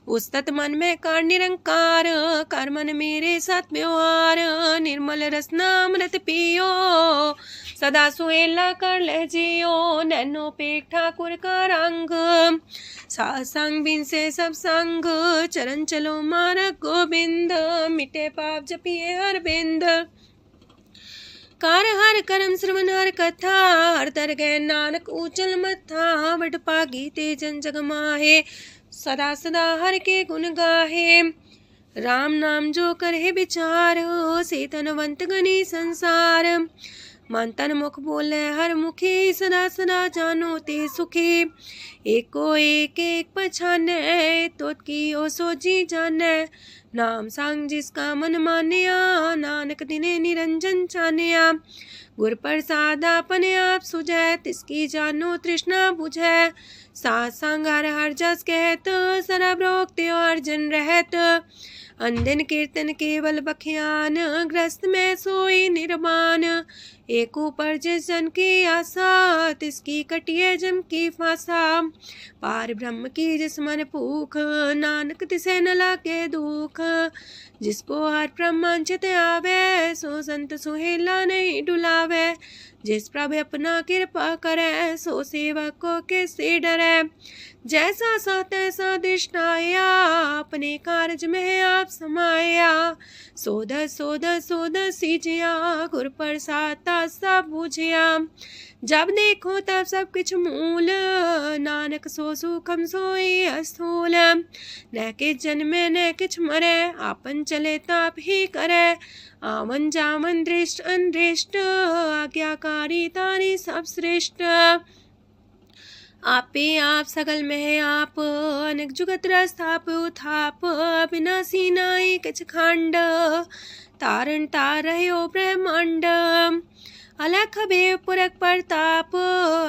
S1: उस्तत मन में कर निरंकार, कर मन मेरे साथ व्यवहार। निर्मल रसना अमृत पियो, सदा सुहेला कर ले जियो। नैनो पेट ठाकुर का रंग, सासंग बिन से सब संग। चरण चलो मार्ग गोविंद, मिटे पाप जपिए हर बिंद। कार हर करम श्रवण हर कथा, हर तर गए नानक ऊचल मथा। वड पागी ते जन जग माहे, सदा सदा हर के गुण गाहे। राम नाम जो करे विचार, से तनवंत गनी संसार। मन तन मुख बोले हर मुखी, सदा सदा जानो ते सुखी। एको एक एक पछाने, तो की ओ सोजी जाने। नाम सांग जिसका मन मानिया, नानक दिने निरंजन चानिया। गुर प्रसाद अपने आप सुझै, तिसकी जानो तृष्णा बुझै। सात संग हर हर जस कहत, सरब रोग त्यो अर्जन रहत। अंदिन कीर्तन केवल बख्यान, ग्रस्त में सोई निर्वाण। एक ऊपर जिस जन की आशा, तिसकी कटिए जम की फांसा। पार ब्रह्म की जिस मन भूख, नानक तिसे न लागे दुख। जिसको हर ब्रह्मांचित आवे, सो संत सुहेला नहीं डुलावे। जिस प्रभु अपना कृपा करे, सो सेवक को किससे डरे। जैसा सा तैसा दृष्टाया, अपने कारज में आप समाया। सोध सोध सोध सीजिया, गुर प्रसाद सब बुझिया। जब देखो तब सब किछ मूल, नानक सो सुखम सोई अस्थूल। न किछ जन्मे न किछ मरे, आपन चले ताप ही करे। आवन जावन दृष्ट अनदृष्ट, आज्ञाकारी तारी सब श्रेष्ठ। आपे आप सगल में आप, अनेक जुगत रस्थाप उथाप। अविनाशी नाई किछ खंड, तारण तार रह्यो ब्रह्मांड। अलख भेव पुरख प्रताप,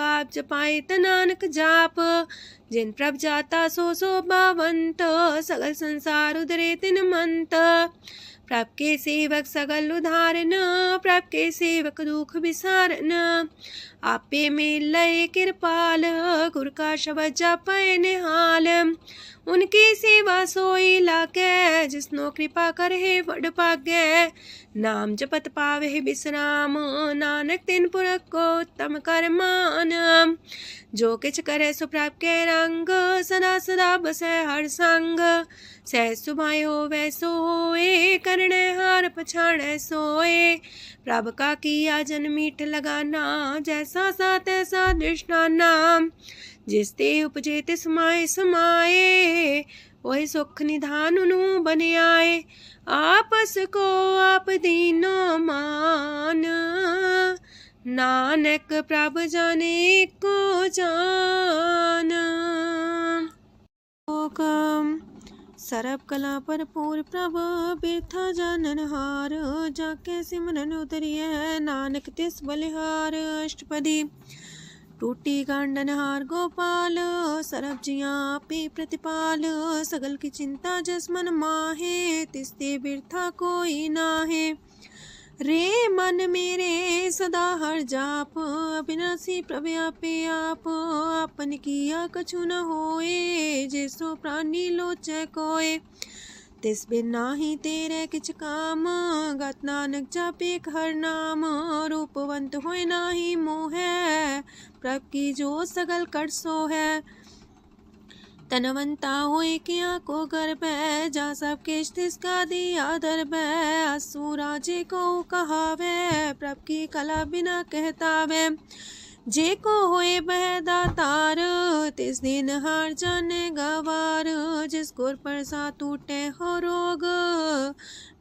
S1: आप जपाए त नानक जाप। जिन प्रभ जाता सो शोभावंत, सगल संसार उधरे तिन मंत। प्रभ के सेवक सगल उधारन, प्रभ के सेवक दुख विसारन। आपे में लय कृपाल, गुर का शब्द जपै निहाल। उनकी सेवा सोई लागे, जिसनो कृपा करे वड पागे। नाम जपत पावे विश्राम, नानक तिन पुरख को उत्तम कर मान। जो किछ करे सो प्रभ के रंग, सदा सदा बसै हर संग। सह सुभाए होवै सो होए, करणे हार पछाड़ै सोए। प्रभ का किया जन मीठ लगाना, जैसा सा तैसा दृष्टाना। जिस ते उपजे तिस समाए समाए, वही सुख निधान उनु बन आए। आपस को आप दीनो मान, नानक प्रभ जाने को जान। सर्व कला भरपूर प्रभ, बिरथा जानन हार। जाके सिमरन उतरिए, नानक तिस बलिहार। अष्टपदी। टूटी गांडन हार गोपाल, सरब जियां पे प्रतिपाल। सगल की चिंता जस मन माहे, तिसते बिरथा कोई नाहे। रे मन मेरे सदा हर जाप, अविनाशी प्रभु आपे आप। आपन किया कछु न होए, जैसो प्राणी लोचै कोय। तिस बिन नाही तेरे किछ काम, गत नानक जापे हर नाम। रूपवंत होय नाही मोह, प्रभ की जो सगल कर सो है। तनवंता होए किया को गर्भ, जा सब किश तिसका दिया दर्ब। असु राजे को कहावे, प्रभ की कला बिना कहतावे। जे को होए बह दातार, तिस दिन हार जाने गवार। जिस गुर प्रसाद टूटे हो रोग,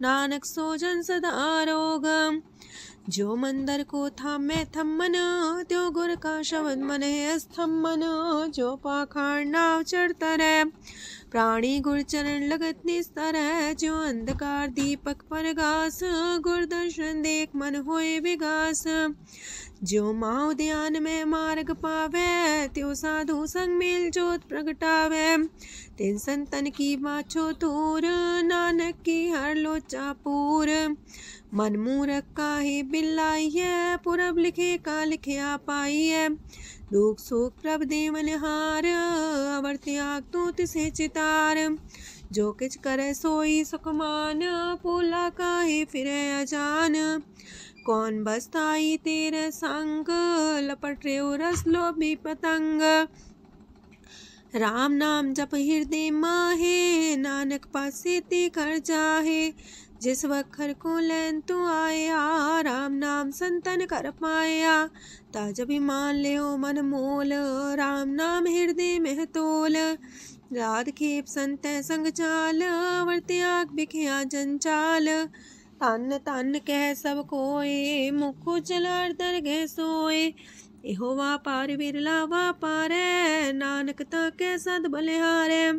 S1: नानक सो जन सदा रोग। जो मंदर को थामे थम्मन, त्यो गुर का शब्द मन है स्तंभन। जो पाखार नाव चढ़ता रहे, प्राणी गुर चरण लगत निस्तर है। जो अंधकार दीपक पर घास, गुर दर्शन देख मन होए विगास। जो माओ ध्यान में मार्ग पावे, त्यो साधु संग मेल जोत प्रगटावे। तिन संतन की बाछो तूर, नानक की हर लोचा पूर। मन मूरख काहे बिलाइए, पुरब लिखे का लिखिया पाइए। दुख सुख प्रभ देवन हार, अवर त्याग तू तिसे चितार। जो किछ करे सोई सुखमान, पोला काहे फिरे अजान। कौन बसताई तेरे संग, लपट रे रस लोभी पतंग। राम नाम जप हृदय माहे, नानक पासे ते कर जाहे। जिस वखर को लैन तू आया, राम नाम संतन कर पाया। ताज अभिमान ले मन मोल, राम नाम हृदय में तोल। राध खेप संत संग चाल, अवर त्याग बिखिया जंचाल। तन तन कह सब कोय, मुख उजल दरगह सोए। एहो वापार विरला वापारै, नानक ताके सद बलिहारै।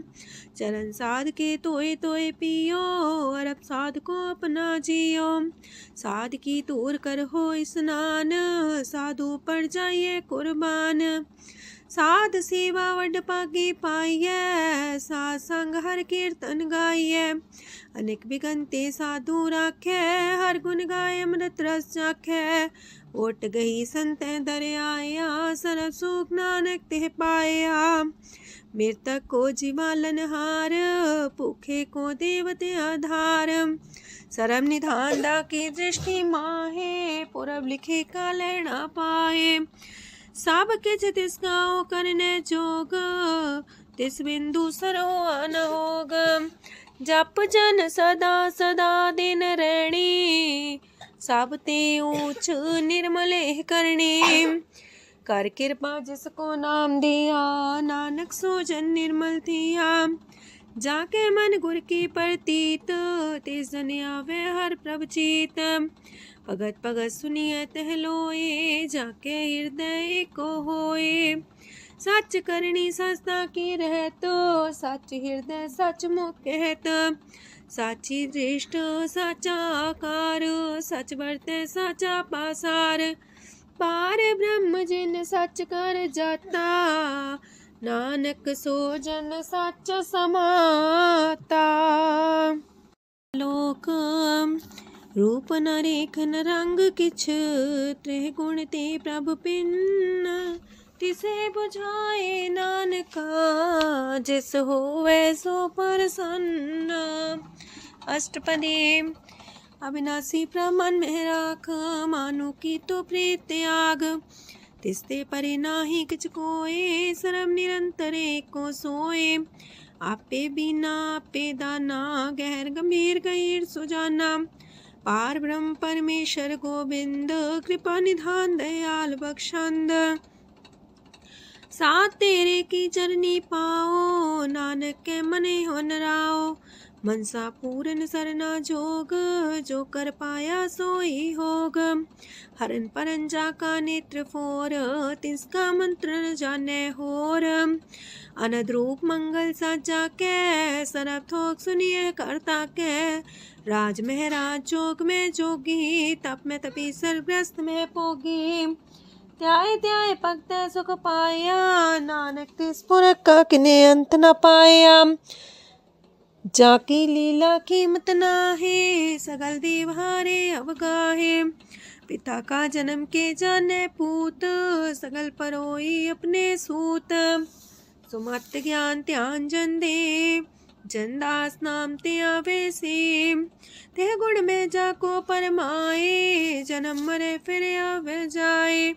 S1: चरण साध के तोय तोय पियो, अरब साध को अपना जियो। साध की तूर कर हो स्नान, साधु पर जाइए कुर्बान। साध सेवा वड पागे पाइए, साध संग हर कीर्तन गाइए। अनेक बिगंते साधु राखे, हर गुण गाय अमृत रस चाखे। ओट गई संत दर आया, सरब सुख नानक ते पाया। मृतक को जीवालनहार, भूखे को देवते आधार। सरम निधान दा की दृष्टि माहे, पूरब लिखे का लेना पाए। सब किछ तिस गाओ करने जोग, तिस बिंदु सरो अनहोग। जप जन सदा सदा दिन रैणी, सब ते ऊंच निर्मले करणी। कर कृपा जिसको नाम दिया, नानक सो जन निर्मल थिया। जाके मन गुर की प्रतीत, तिस जन आवे हर प्रभ चीत। भगत भगत सुनिए तह लोए, जाके हृदय को होए। सच करनी सस्ता की रहत, सच हृदय सच मुख कहत। साची दृष्ट साचा आकार, सच बरते साचा पासार। पार ब्रह्म जिन सच कर जाता, नानक सो जन सच समाता। लोक रूप न रेखन रंग किछ, त्रिह गुण ते प्रभ पिन्न। तिसे बुझाए नानका, जिस होवे सो प्रसन्न। अष्टपदी। अविनाशी प्रमन में राख, मानु की तो प्रीत त्याग। तिसते परे नाही किछ कोय, सरम निरंतर एको सोए। आपे बिना आपे दाना, गहर गंभीर गहीर सुजाना। पार ब्रह्म परमेश्वर गोविंद, कृपा निधान दयाल बख्शंद। साथ तेरे की चरनी पाओ, नानक के मने हो नराओ। मनसा पूरन सरना जोग, जो कर पाया सोई होग। हरन परन जाका नेत्र फोर, तिसका मंत्र न जाने होर। अनद रूप मंगल साजा के, सरब थोक सुनिए करता के। राज में राज जोग में जोगी, तप में तपी सरग्रस्त में पोगी। त्याय त्याय भगत सुख पाया, नानक तिस पुरख का किने अंत न पाया। जाकी लीला कीमत नाहे, सकल देव हारे अवगाहे। पिता का जन्म के जाने पूत, सकल परोई अपने सूत। सुमत ज्ञान ध्यान जन दे, जनदास नाम ते आवे से। तेह गुण में जाको परमाए, जन्म मरे फिर आवे जाए।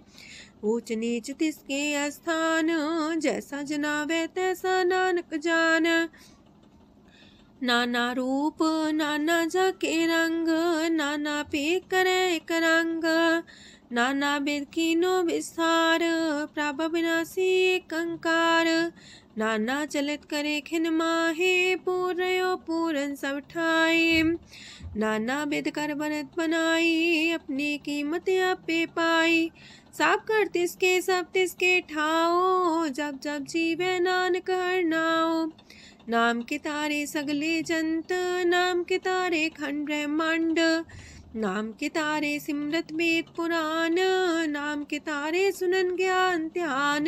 S1: ऊंच नीच तिसके स्थान, जैसा जनावे तैसा नानक जान। नाना रूप नाना जाके रंग, नाना पे करे एक रंग। नाना वेद कीनो विस्तार, प्रभ विनाशी एक अंकार। नाना चलित करे खिन माहे, पूर्यो पूरन सब ठाए। नाना वेद कर बनत बनाई, अपनी कीमत आपे पाई। सब कर तिसके सब तिसके ठाओ, जब जब जीवे नानक हर नाओ। नाम के तारे सगले जंत, नाम के तारे खंड ब्रह्मांड। नाम के तारे सिमरत वेद पुराण, नाम के तारे सुनन ज्ञान ध्यान।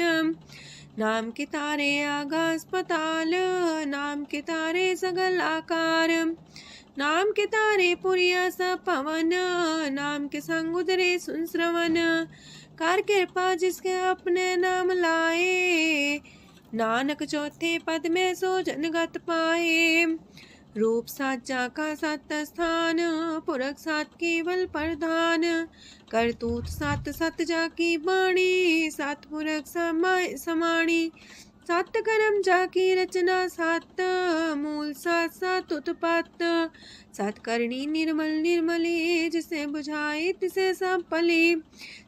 S1: नाम के तारे आकाश पाताल, नाम के तारे सगल आकार। नाम के तारे पुरिया सब पवन, नाम के संग उदरे सुन श्रवण। कर कृपा जिसके अपने नाम लाए, नानक चौथे पद में सो जनगत पाए। रूप साचा का सत स्थान, पुरख सात केवल प्रधान। करतूत सत सत जाकी बाणी, सत पुरख समाणी। सत कर्म जाकी रचना सत, मूल सात सात उत्पत्त। सत करनी निर्मल निर्मली, जिसे बुझाए तिसे सब पली।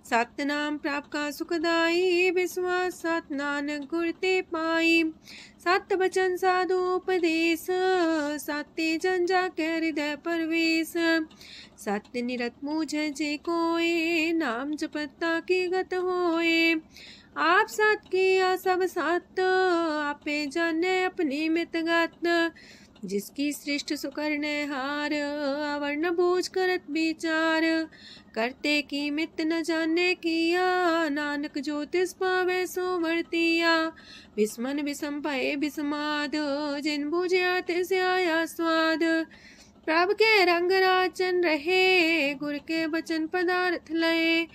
S1: सत नाम प्राप्त का सुखदाई, विश्वास सत नानक गुर ते पाई। सत बचन साधु उपदेश, सत्य जन जाके हृदय परवेश। सत्य निरत मुझे जे कोय, नाम जपता की गत होए। आप सत किया सब सत, आपे जाने अपनी मित गत। जिसकी सृष्ट सुकरने हार, अवर्ण बूझ करत विचार। करते की मित न जाने किया, नानक जो तिस पावे सो वर्तिया। विस्मन विषम भये विस्माद, जिन बुझिया तिस आया स्वाद। प्रभ के रंग राचन रहे, गुर के बचन पदार्थ लये।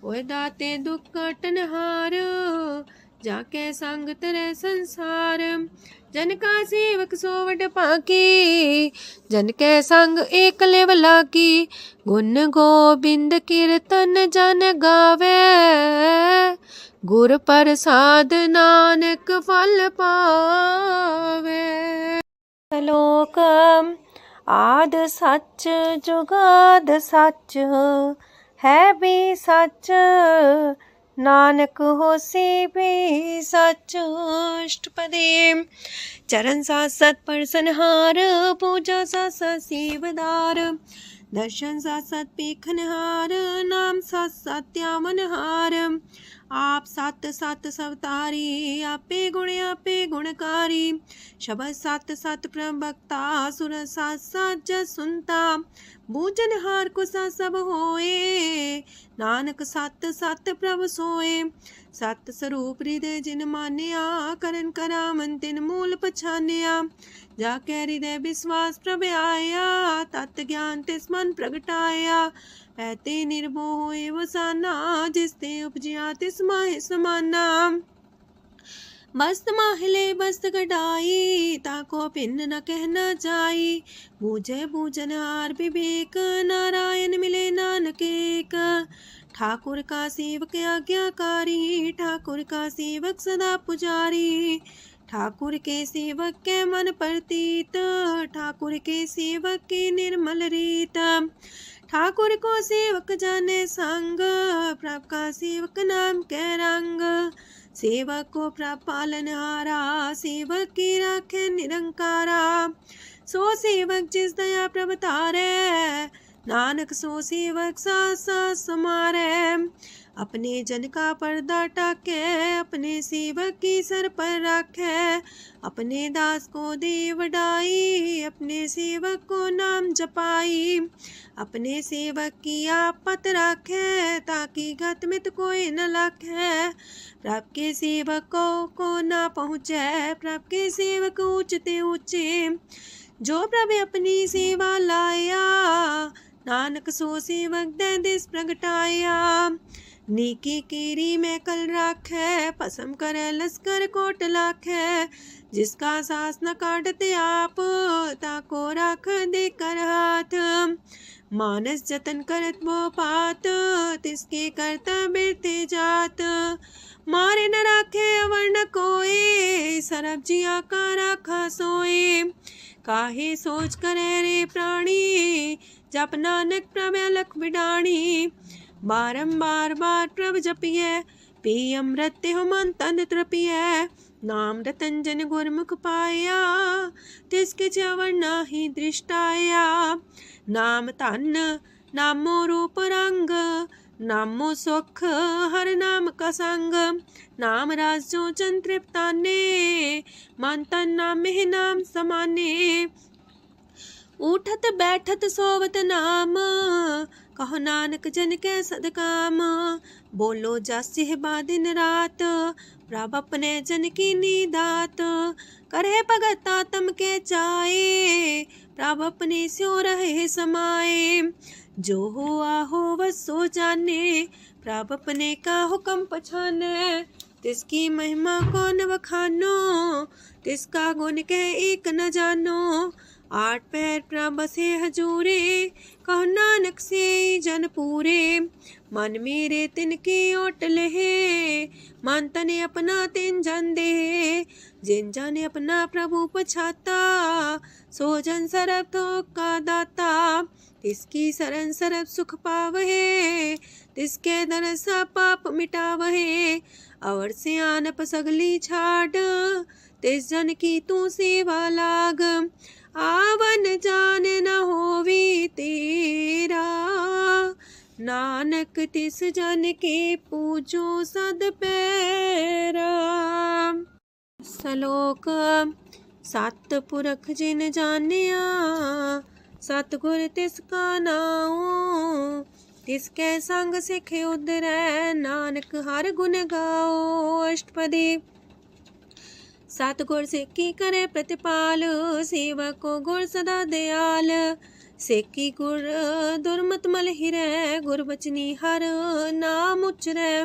S1: ओए दाते दुख काटन हार, जाके संग तरै संसार। जन का सेवक सोवट पाकी, जन के संग एक लेवला की। गुण गोबिंद कीर्तन जन गावे, गुर प्रसाद नानक फल पावे। श्लोक आद सच जुगाद सच, है भी सच नानक होसी भी सच। अष्टपदी चरण साथ साथ परसनहार, पूजा साथ साथ सेवदार। दर्शन साथ साथ पेखनहार, नाम साथ साथ त्यामनहार। आप सत सत सवतारी, आपे गुणकारी। शबद सत सत प्रभक्ता, सुर साथ साथ जस सुनता। बूझनहार को सा सब होए, नानक सत सत प्रभ सोए। सत स्वरूप हृदय जिन मानिया, करन करामन तिन मूल पछानिया। जाके हृदय विश्वास प्रभ आया, तत् ज्ञान तिस मन प्रगटाया। पैते निर्भो होए वसाना, जिसते उपजिया तिस माहि समाना। बस्त माहिले बस्त कटाई, ताको भिन्न न कहना जाई। बूझे बूझनहार विवेक, नारायण मिले नानक एक। ठाकुर का सेवक आज्ञाकारी, ठाकुर का सेवक सदा पुजारी। ठाकुर के सेवक के मन प्रतीत, ठाकुर के सेवक की निर्मल रीत। ठाकुर को सेवक जाने संग, प्रभ का सेवक नाम के रंग। सेवक को प्रभ पालनहारा, सेवक की राखे निरंकारा। सो सेवक जिस दया प्रभ तारे, नानक सो सेवक साथ साथ समारे। अपने जन का पर्दा टाके, अपने सेवक की सर पर रखे। अपने दास को दे वडाई, अपने सेवक को नाम जपाई। अपने सेवक की आपत राखे, ताकि गत मित कोई न लाखे। प्रभ के सेवक को ना पहुँचे, प्रभ के सेवक ऊंचते ऊंचे। जो प्रभु अपनी सेवा लाया, नानक सो सेवक दे दिस प्रगटाया। नीकी कीरी में कल राखे, पसम करे लश्कर कोट लाखे। जिसका सास न काटते आप, ताको राख दे कर हाथ। मानस जतन करत वो पात, तिसके करता बिरते जात। मारे न राखे अवर न कोई, सरब जिया का राखा सोए। काहे सोच करे रे प्राणी, जप नानक प्रभ अलख बिडाणी। बारंबार बार प्रभ जपिए, पी अमृत हो मन तन तृपिए। नाम रतन जन गुरमुख पाया, तिसके च्यवर नाही दृष्टाया। नाम धन नामो रूप रंग, नामो सुख हर नाम का संग। नाम राज जो जन तृप्ताने, मन तन नाम में नाम समाने। उठत बैठत सोवत नाम, कहो नानक जन के सदकाम। बोलो जस बा दिन रात, प्रभ अपने जन की नीदात। करे भगत आत्म के चाए, प्रभ अपने स्यो रहे समाए। जो हुआ हो वसो जाने, प्रभ अपने का हुक्म पछाने। तिसकी महिमा कौन बखानो, तिसका गुण के एक न जानो। आठ पैर प्रभ बसे हजूरे, कहो नानक से जन पूरे। मन मेरे तिनकी ओट लहे, मन तने अपना तिन जन दे। जिन जन अपना प्रभु पछाता, सो जन सरब थोक का दाता। तिसकी शरण सरब सुख पावहे, तिसके दरस पाप मिटावहे। अवर से आनप सगली छाड़, तिस जन की तू सेवा लाग। आवन जान न होवी तेरा, नानक तिस जन के पूजो सद पैरा। श्लोक सत पुरख जिन जानिया, सतगुर तिसका नाओ। तिसके संग सिख उदरै, नानक हर गुण गाओ। अष्टपदी सतगुर सिक्की करे प्रतिपाल, सेवक को गुर सदा दयाल। सिक्की गुर दुर्मत मल हिरै, गुर बचनी हर नाम उचरै।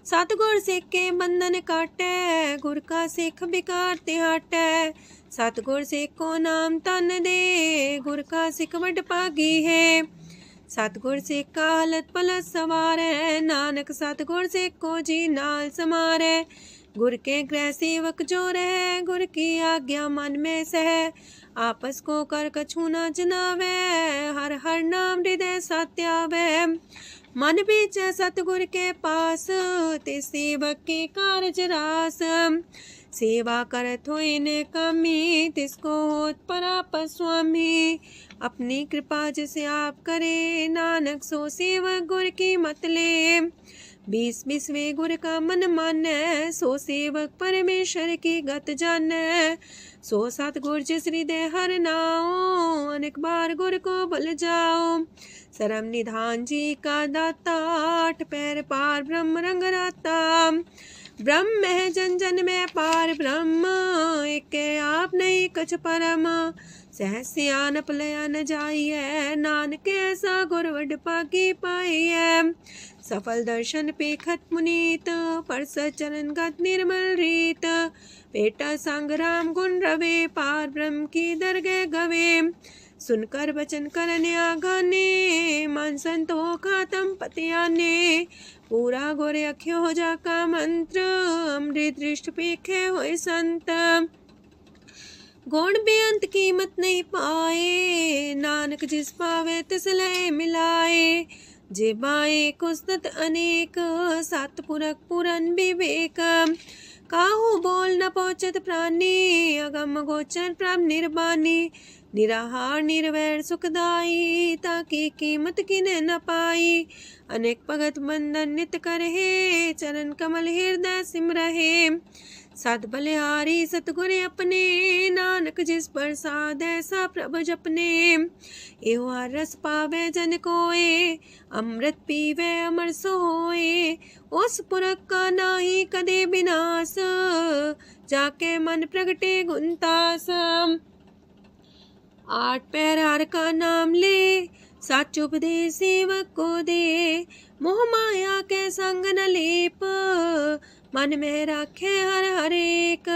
S1: सतगुर सिख के बंधन काटै, गुर का सिख बिकार ते हटै। सतगुर सिख को नाम तन दे, गुर का सिख वड भागी है। सतगुर सिख का हलत पलत सवारै, नानक सतगुर सिख को जी नाल समारै। गुर के गृह सेवक जो रह, गुर की आज्ञा मन में सह। आपस को कर कछु न जनावै, हर हर नाम हृदय सत्यावै। मन बीचै सतगुर के पास, ते सेवक के कारज रास। सेवा करत होए ने कामी, तिसको होत परापर स्वामी। अपनी कृपा जिसे आप करे, नानक सो सेवक गुर की मत ले। 20 गुर का मन मानै, सो सेवक परमेश्वर की गत जानै। सो सतगुर जिस हृदय हर नाओ, अनेक बार गुर को बल जाओ। सरम निधान जी का दाता, 8 पैर पार ब्रह्म रंग राता। ब्रह्म है जन जन में पार ब्रह्म, एक आप नहीं कछ परम। सहस सियानप लया न जाइए, नानक ऐसा गुर वड पागी पाइए। सफल दर्शन पेखत मुनीत, परसत चरण गत निर्मल रीत। बेटा संग राम गुण रवे, पार ब्रह्म की दरगह गवे। सुनकर वचन करन आगाने, मन संतो खातम पतियाने। पूरा गोर अख्यो हो जाका मंत्र, अमृत दृष्ट पेखे होए संत। गुण बेअंत कीमत नहीं पाए, नानक जिस पावे तिस लय मिलाए। जेबाए कुस्तत अनेक, सतपुरख पुरन विवेक। काहू बोल न पहुँचत प्राणी, अगम गोचर प्रभ निर्बानी। निराहार निर्वैर सुखदाई, ताकि कीमत किने न पाई। अनेक भगत बंधन नित करहे, चरण कमल हृदय सिमरहे। सत बलिहारी सतगुर अपने, नानक जिस प्रसाद ऐसा प्रभ जपने। एहो हर रस पावे जन कोय, अमृत पीवे अमर सोए। उस पुरख का नाही कदे विनाश, जाके मन प्रगटे गुणतास। 8 पैर हर का नाम ले, सच उपदेश सेवक को दे। मोह माया के संग न लेप, मन में राखे हर हर एक।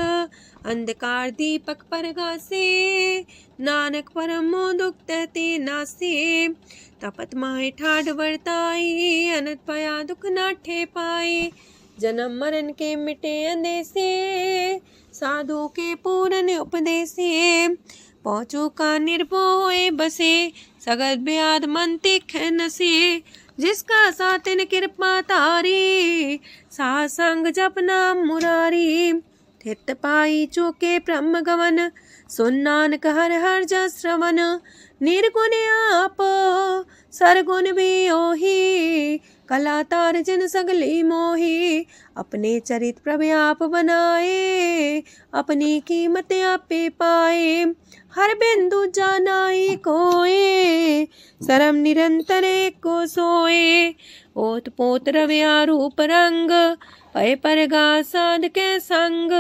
S1: अंधकार दीपक परगासे, नानक परम मोह दुख तहते नासे। तपत माहे ठाढ़ वर्ताई, अनत पया दुख नाठे पाए। जन्म मरण के मिटे अंदेसे, साधु के पूरन उपदेसे। पहुँचो का निर्भय बसे, सगत ब्याद मन तीखे नसे। जिसका सातिन कृपा तारी, साथ संग जप नाम मुरारी। थित पाई चूके ब्रह्म गवन, सुन नानक हर हर जस श्रवण। निर्गुण आप सरगुण भी ओही, कला तार जिन सगली मोही। अपने चरित प्रभ आप बनाए, अपनी कीमत आपे पाए। हर बिंदु जानाई कोय, सरम निरंतर को सोए। ओत पोत रव्या रूप रंग, पय परगा साध के संग।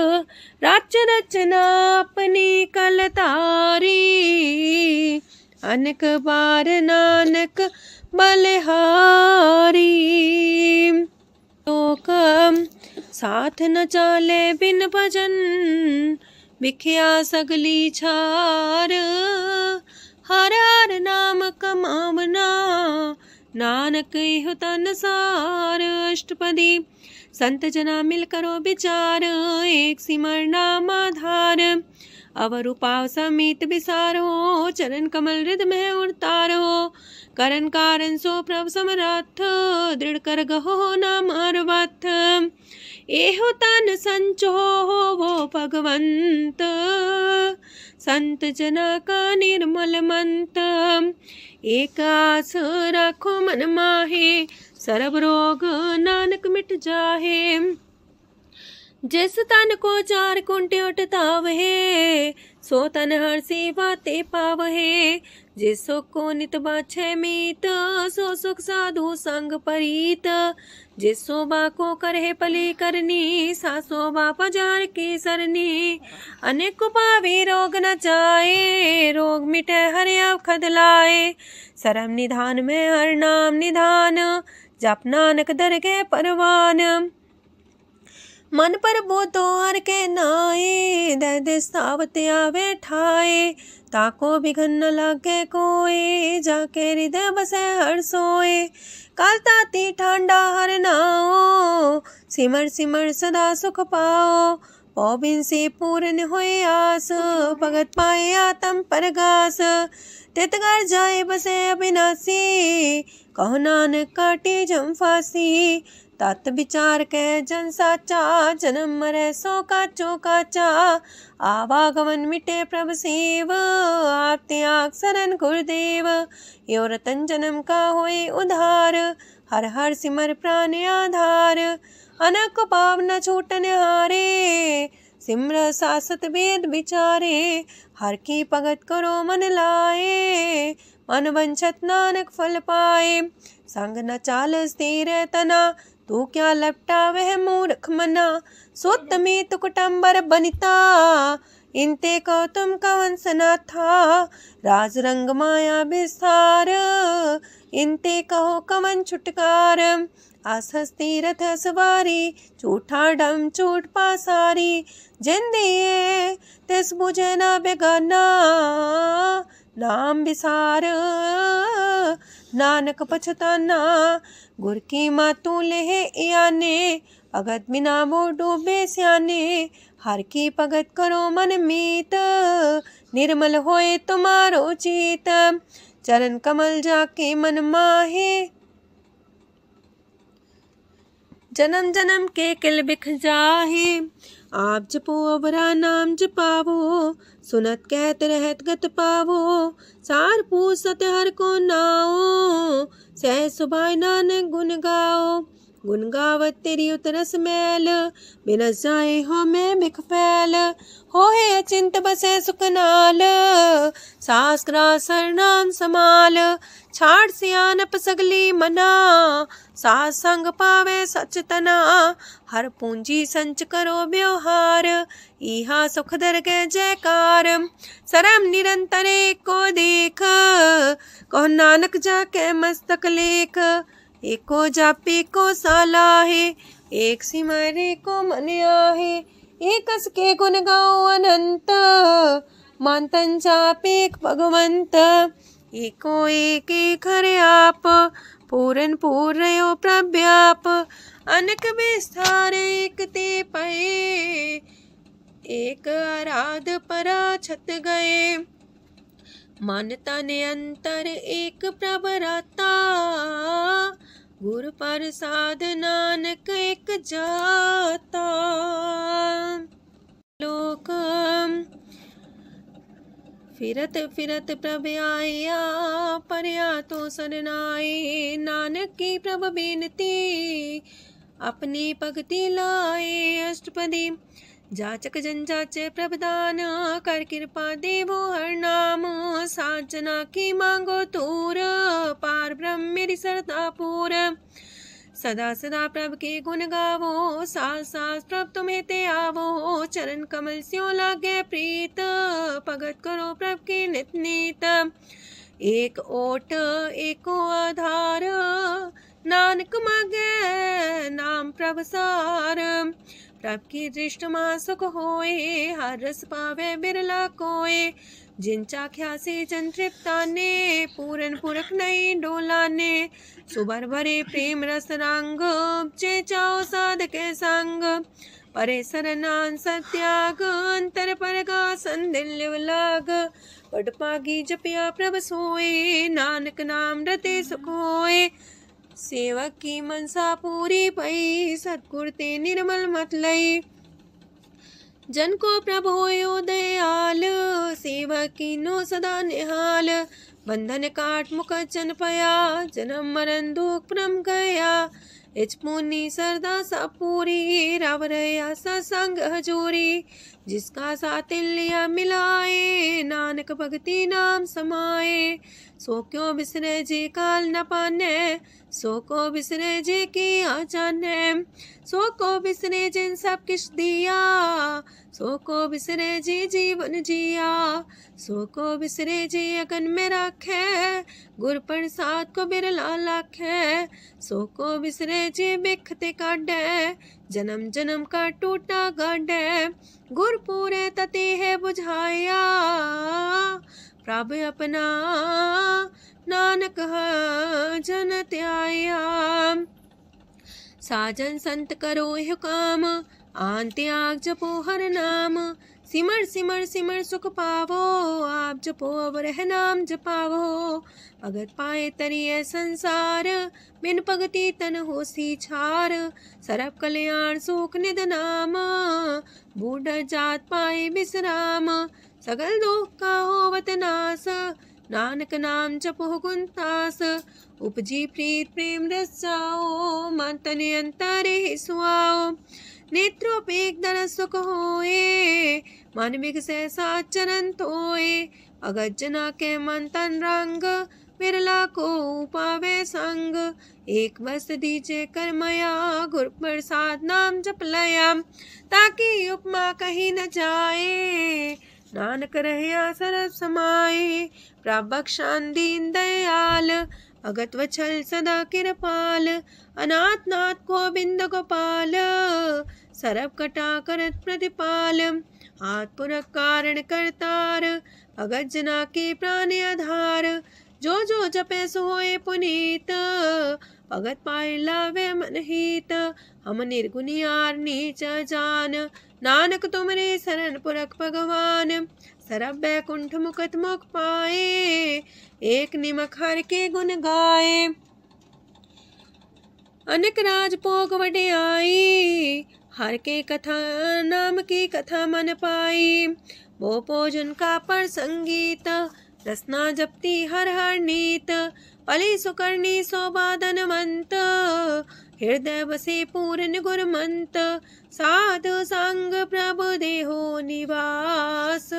S1: रच रचना अपनी कल तारी, अनेक बार नानक बलिहारी। लोक साथ न चाले बिन भजन, बिख्या सगली छार। हर हर नाम कमावना, नानक इह तन सार। अष्टपदी संत जना मिल करो विचार, एक सिमर नाम आधार। अवर उपाव समीत विसारो, चरण कमल हृदय में उतारो। करन कारण सो प्रभ समरथ, दृढ़ कर गहो नाम अर्वथ। एहो तन संचो वो भगवंत, संत जना का निर्मल मंत। एक आस राखो मन माहे, सरब रोग नानक मिट जाहे। जिस तन को 4 कुंटे उठतावहे, सो तन हर सेवा ते पावहे। जिस सुख को नित बाछे मीत, सो सुख साधु संग परीत। जिस शोभा को करहे पली करनी, सा शोभा पजार की सरनी। अनेक पावे रोग न जाए, रोग मिटे हर अवखद लाए। सरम निधान में हर नाम निधान, जप नानक दरगह परवान। मन पर बोधो हर के नाए, दह दे सावत आवे ठाए। ताको बिघन न लागे कोए, जाके हृदय बसे हर सोए। काल ताती ठांडा हर नाओ, सिमर सिमर सदा सुख पाओ। पौबिन से पूर्ण होए आस, भगत पाए आत्म परगास। तित घर जाए बसे अविनाशी, कहो नानक काटे जम फांसी। तत् विचार के जन साचा, जन्म मरे सो काचो काचा। आवागमन मिटे प्रभ सेव, आप त्याग शरण गुरुदेव। यो रतन जन्म का होए उधार, हर हर सिमर प्राण आधार। अनक पाव न छूटन हारे, सिमर सासत वेद विचारे। हर की भगत करो मन लाए, मन वंछत नानक फल पाए। संग न चाल स्थिर तना, तू क्या लपटा वह मूर्ख मना। सुत में तु कुटुम्बर बनिता, इनते कहो तुम कवन सना था। राज रंग माया विस्तार, इनते कहो कवन छुटकार। आस हस्ती रथ सवारी, झूठा डम झूठ पासारी। जिन दिए तिस बुझे ना बेगाना, नाम विसार नानक पछताना। गुर की मातू लेहे इयाने, भगत बिना वो डूबे स्याने। हर की भगत करो मन मीत, निर्मल होए तुम्हारो चित। चरण कमल जाके मन माहे, जन्म जन्म के किल बिख जाहे। आप जपो अवरा नाम जपावो, सुनत कहत रहत गत पावो। सार पूछ सत हर को नाओ, सह सुभाय नानक गुन गाओ। गुन गावत तेरी उतरस मैल, बिनस जाए हो मैं बिख फैल। होए अचिंत बसे सुखनाल, शास्त्रा सरनाम समाल। छाड़ सियानप सगली मना, साथ संग पावे सच तना। हर पूंजी संच करो व्यवहार, इहा सुख दर के जयकार। सरम निरंतर को देख, कहो नानक जाके मस्तक लेख। एको जापे को सालाहे, एक सिमरे को मन आहे। एक अस के गुण गाओ अनंत, मानतन जापे भगवंत। एको एक एक हरे आप, पूरन पूर्णयो प्रव्याप। अनक विस्तार एक ते पए, एक आराध परा छत गए। मन तन अंतर एक प्रभ राता, गुर प्रसाद नानक एक जाता। लोक फिरत फिरत प्रभ आया, परया तो सरनाए। नानक की प्रभ बेनती, अपनी भगति लाए। अष्टपदी जाचक जन जाचे प्रभदान, कर कृपा देवो हर नाम। सात जना की मांगो तूर, पार ब्रह्म मेरी सरदा पूर। सदा सदा प्रभ के गुण गावो, सास सास प्रभ तुम्हें ते आवो। चरण कमल स्यों लागे प्रीत, भगत करो प्रभ के नित नीत। एक ओट एको आधार, नानक मांगे नाम प्रभ सार। प्रभ की दृष्टि मां सुख होए, हर रस पावे बिरला कोय। जिन चाख्या से जन तृप्ताने, पूरन पुरख नहीं डोलाने। सुबर भरे प्रेम रस रंग, जे चाओ साधके संग। परे सरनान सत्याग, अंतर परगा संदिल लाग। पट पागी जपिया प्रभ सोए, नानक नाम रते सुख होए। सेवक की मनसा पूरी पई, सतगुर ते निर्मल मत लई। जन को प्रभु होयो दयाल, सेवक कीनो सदा निहाल। बंधन काट मुख चन पया, जन्म मरण दुख परम गया। इच पुनि सरदा सा पूरी, रव रया सत्संग हजूरी। जिसका सातिल्य मिलाए, नानक भगति नाम समाए। सो क्यों बिसरे जे काल न पाने, सो को बिसरे जे की आचाने। सो को बिसरे जिन सब किछ दिया, सो को बिसरे जे जीवन जिया। सो को बिसरे जे अगन में राखे, गुर प्रसाद को बिरला लाखे। सो को बिसरे जे बिखते काढे, जन्म जन्म का टूटा गढ़ गुरपुरे तते है बुझाया। प्रभु अपना नानक जन त्याया। साजन संत करो यह काम आन त्याग जपो हर नाम। सिमर सिमर सिमर सुख पावो आप जपो अब रह नाम जपावो। भगत पाए तरिए संसार बिन भगति तन होसी छार। सरब कल्याण सुख निध नाम बूढ़ जात पाए विश्राम। सगल दुख का होवत नाश नानक नाम जपो गुणतास। उपजी प्रीत प्रेम रस जाओ मन तन अंतरे सुआओ। नेत्रोपेक दर सुख होए मन विगसे सात चरण तोए। अगत जना के मन तन रंग बिरला को पावे संग। एक बस दीजे कर्मया गुर प्रसाद नाम जप लया। ताकि उपमा कहीं न जाए नानक रहिया सरब समाए। प्रभु बख्शान दीन दयाल अगत वछल सदा कृपाल। अनाथ नाथ गोविंद गोपाल सरब कटा करत प्रतिपाल। हाथ पुरख कारण करतार भगत जना के प्राण आधार। जो जो जपे सो होए पुनीत भगत पाए लावे मन हित। हम निर्गुनियार नीच जान नानक तुमरे शरण पुरख भगवान। सरब बैकुंठ मुकत मुख पाए एक निमक हर के गुण गाए। अनेक राज भोग वड्याई हर के कथा नाम की कथा मन पाई। वो भोजन का पर संगीत रसना जपती हर हर नीत। पली सुकर्णी शोभा धनवंत हृदय बसे पूर्ण गुरमंत। साधु संग प्रभु देहो निवास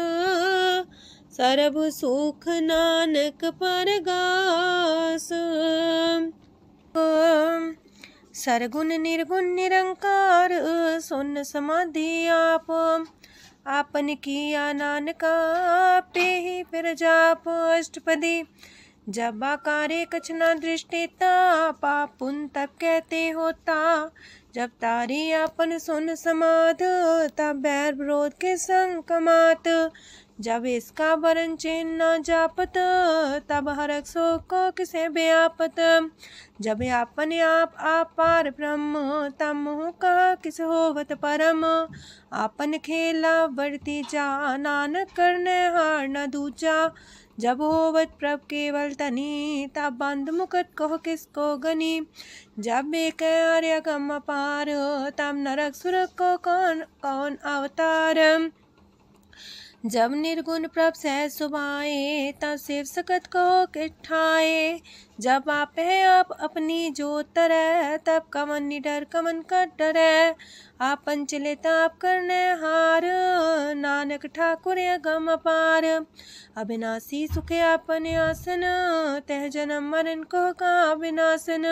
S1: सरब सुख नानक परगास। सरगुण निर्गुण निरंकार सुन समाधि आप। आपन किया नानका पे ही फिर जाप। अष्टपदी जब आकारे कछ न दृष्टिता पाप पुन तब कहते होता। जब तारी आपन सुन समाध तब बैर विरोध के संग कमात। जब इसका वरण चिन्ह न जापत तब हरक शोक को किसे व्यापत। जब आपने आप पार ब्रह्म तब मुँह का किस होवत परम। आपन खेला बढ़ती जा नानक करने हार न दूजा। जब होवत प्रभ केवल तनी तब बंद मुकट कहो किसको गनी। जब एक आर्य गम पार तब नरक सुरक को कौन कौन अवतार। जब निर्गुण प्रभ सहज सुभाए तब शिव सकत को किठाए। जब आप है आप अपनी जो तरह तब कमन निडर कमन का डरे। आपन चले ताप करने हार नानक ठाकुर गम पार। अविनाशी सुखे आपन आसन तह जन्म मरण को का विनाशन।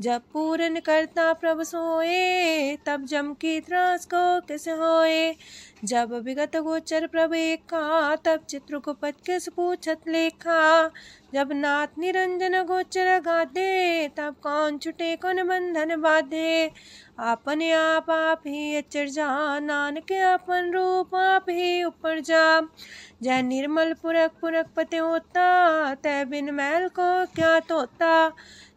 S1: जब पूरन करता प्रभु सोए तब जम की त्रास को किस होए। जब विगत गोचर प्रभु एका तब चित्रगुप्त किस पूछत लेखा। जब नाथ निरंजन गोचर गाधे तब कौन छुटे कौन बंधन बाधे। आपने आप ही अचर जा नानक आपन रूप आप ही ऊपर जा। जय निर्मल पुरख पुरख पते होता तय बिन मैल को क्या तोता।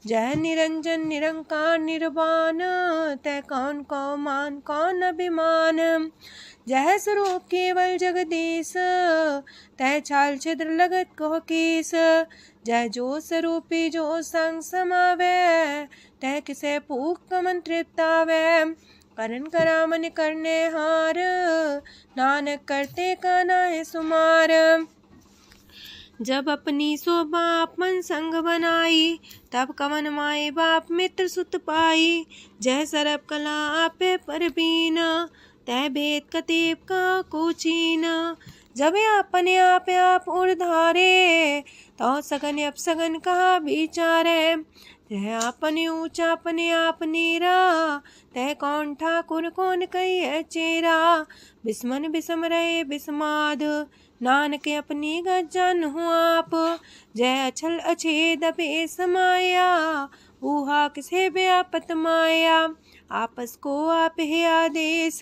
S1: जय निरंजन निरंकार निर्वाण तय कौन को मान कौन अभिमान। जय स्वरूप केवल जगदीश तय छाल छिद्र लगत को कीस। जय जो स्वरूपी जो संग समावे तय किसे पूक मन तृप्तावे। करण करामन करने हार नानक करते का नाहि सुमार। जब अपनी शोभा अपन संग बनाई तब कवन माए बाप मित्र सुत पाई। जय सरब कला आपे परबीन तय भेद कतीब का कोचीन। जब अपने आप उर्धारे तो सगन अपसगन कहा विचारे। जय अपने ऊंचा अपने आप नीरा तय कौन ठाकुर कौन कही चेरा। बिस्मन बिसम रहे बिस्माद नानक अपनी गजन हो आप। जय अछल अछेद पे समाया ऊहा किसे व्यापत माया। आपस को आप है आदेश,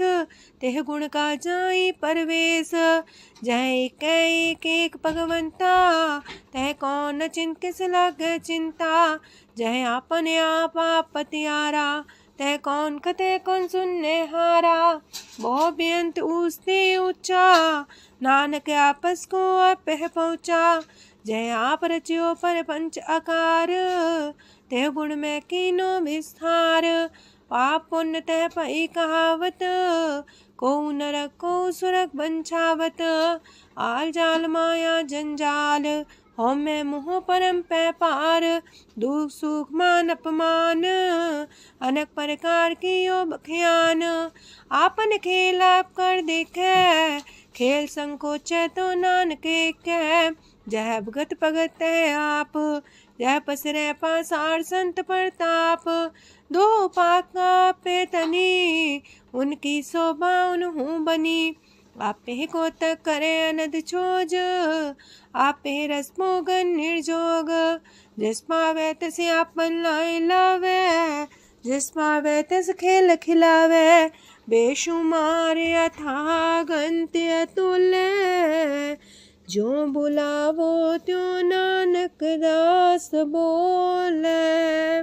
S1: तेह गुण का जाई परवेश। जह एक एक भगवंता, तह कौन चिंत किस लागे चिंता। जह आपने आप पतियारा, तह कौन कते कौन सुनने हारा। बहु बेअंत ऊसते ऊंचा, नानक आपस को आप पहुँचा। जय आप रचियो पर पंच आकार, तह गुण में कीनो विस्तार। पाप पुण्य तह पई कहावत, को नरक को सुरग बंछावत। आल जाल माया जंजाल, हो मैं मुँह परम पै पार। दुख सुख मान अपमान, अनेक प्रकार की यो बखियान। आपन खेल आप कर देखे, खेल संकोच तो नानक कह। जह भगत भगत है आप, जह पसरे पासार संत प्रताप। दो पाका पे तनी, उनकी शोभा उन्हूं बनी। आपे को तक करे अनद छोज, आपे रस मोगन निर्जोग। जिस पावे तसे आपन लाई लावे, जिस पावे तस खेल खिलावे। बेशुमार अथागंत अतुल्य, जो बुलावो त्यों नानक दास बोले।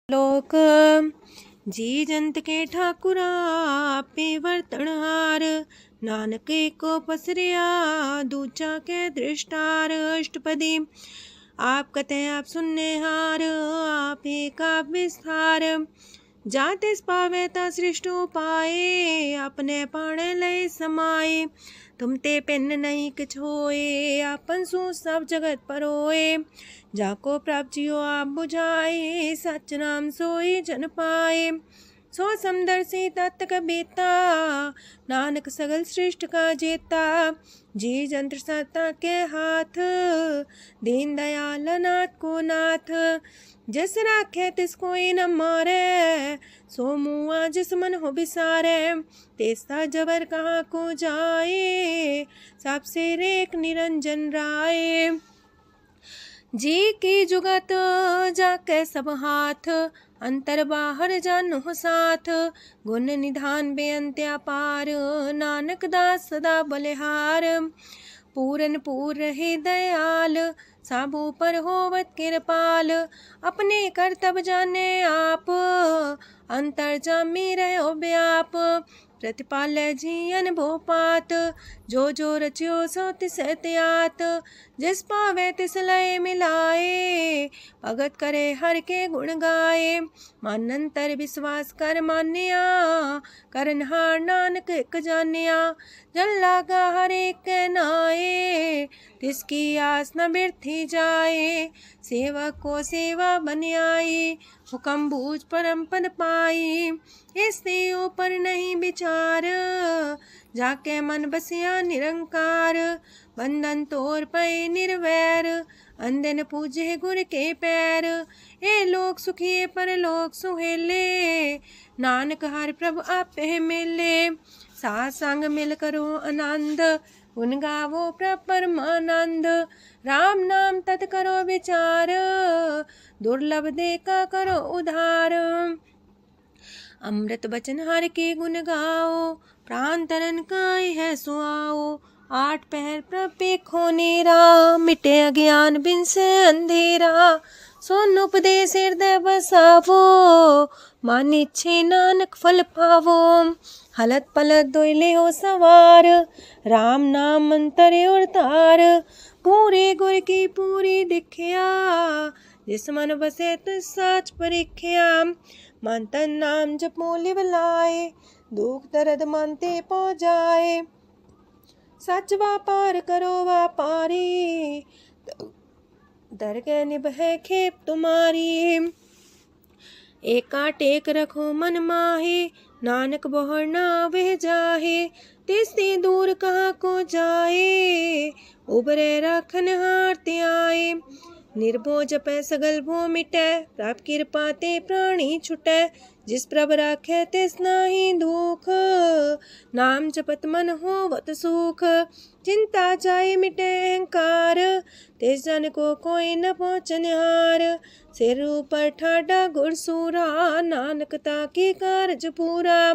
S1: लोक जी जंत के ठाकुरा, आपे वर्तनहार। नानक को पसरिया, दूजा के दृष्टार। अष्टपदी आप कते आप सुनने हार, आप एक आप विस्तार। जातिस पावे ता सृष्ट पाए, अपने पाणे लय समाए। तुम ते पिन नहीं किछ होए, आपन सु सब जगत परोए। जाको प्राप्त जियो आप बुझाए, सच नाम सोई जन पाए। सो समदर्शी तत्क बेता, नानक सगल सृष्ट का जेता। जी जंत्र सत्ता के हाथ, दीन दयाल नाथ को नाथ। जिस राखे तिस कोई न मारे, सो मुआ जिस मन हो बिसारे। तेस्ता जबर कहाँ को जाए, सबसे रेख निरंजन राय। जी की जुगत जाके सब हाथ, अंतर बाहर जानो साथ। गुण निधान बेअंत अपार, नानक दास सदा बलिहार। पूरन पूर रहे दयाल, साबू पर होवत कृपाल। अपने करतब जाने आप, अंतर जामी रहो व्याप। प्रतिपाल्य जी अनुभव पात, जो जो रचियो सो तिस त्यात। जिस पावे तिस लय मिलाए, भगत करे हर के गुण गाए। मानंतर विश्वास कर मान्या, करनहार नानक एक जानिया। जन लागा हर एक नाए, तिसकी आस न बिरथी जाए। सेवक को सेवा बन आई, हुक्म बूझ परम पद पाई। इससे ऊपर नहीं विचार, जाके मन बसिया निरंकार। बंधन तोर पे निर्वैर, अंधन पूजे गुर के पैर। ए लोक सुखिए पर लोक सुहेले, नानक हर प्रभु आपे मिले। साथ संग मिल करो आनंद, गुण गावो प्रभु परमानंद। राम नाम तत् करो विचार, दुर्लभ देखा करो उधार। अमृत बचन हर के गुण गाओ, प्राण तरन काय है सुआओ। आठ पहर प्रभु खोनेरा, मिटे अज्ञान बिन से अंधेरा। सोन उपदेश हृदय बसावो, मानिछे नानक फल पावो। हलत पलत दोइले हो सवार, राम नाम मंत्र और तार। पूरे गुर की पूरी दिखिया, जिस मन बसे तिस साच परिख्या। मन तन नाम जपो लिव लाए, दुख दर्द मानते पौ जाए। सच व्यापार करो व्यापारी, दरगह निभै खेप तुम्हारी। एका टेक रखो मन माहे, नानक बहुर ना वह जाहे। तिससे दूर कहाँ को जाए, उबरे राखन हार ते आए। निर्भो जपै सगल भो मिटै, प्रभ कृपा ते प्राणी छुटै। जिस प्रभ राखै तिस नाहि दुख, नाम जपत मन होवत सुख। चिंता जाए मिटे अहंकार, तिस जन को कोई न पहुँचनिहार। सिर ऊपर ठाडा गुरसूरा, नानक ताकी कारज पूरा।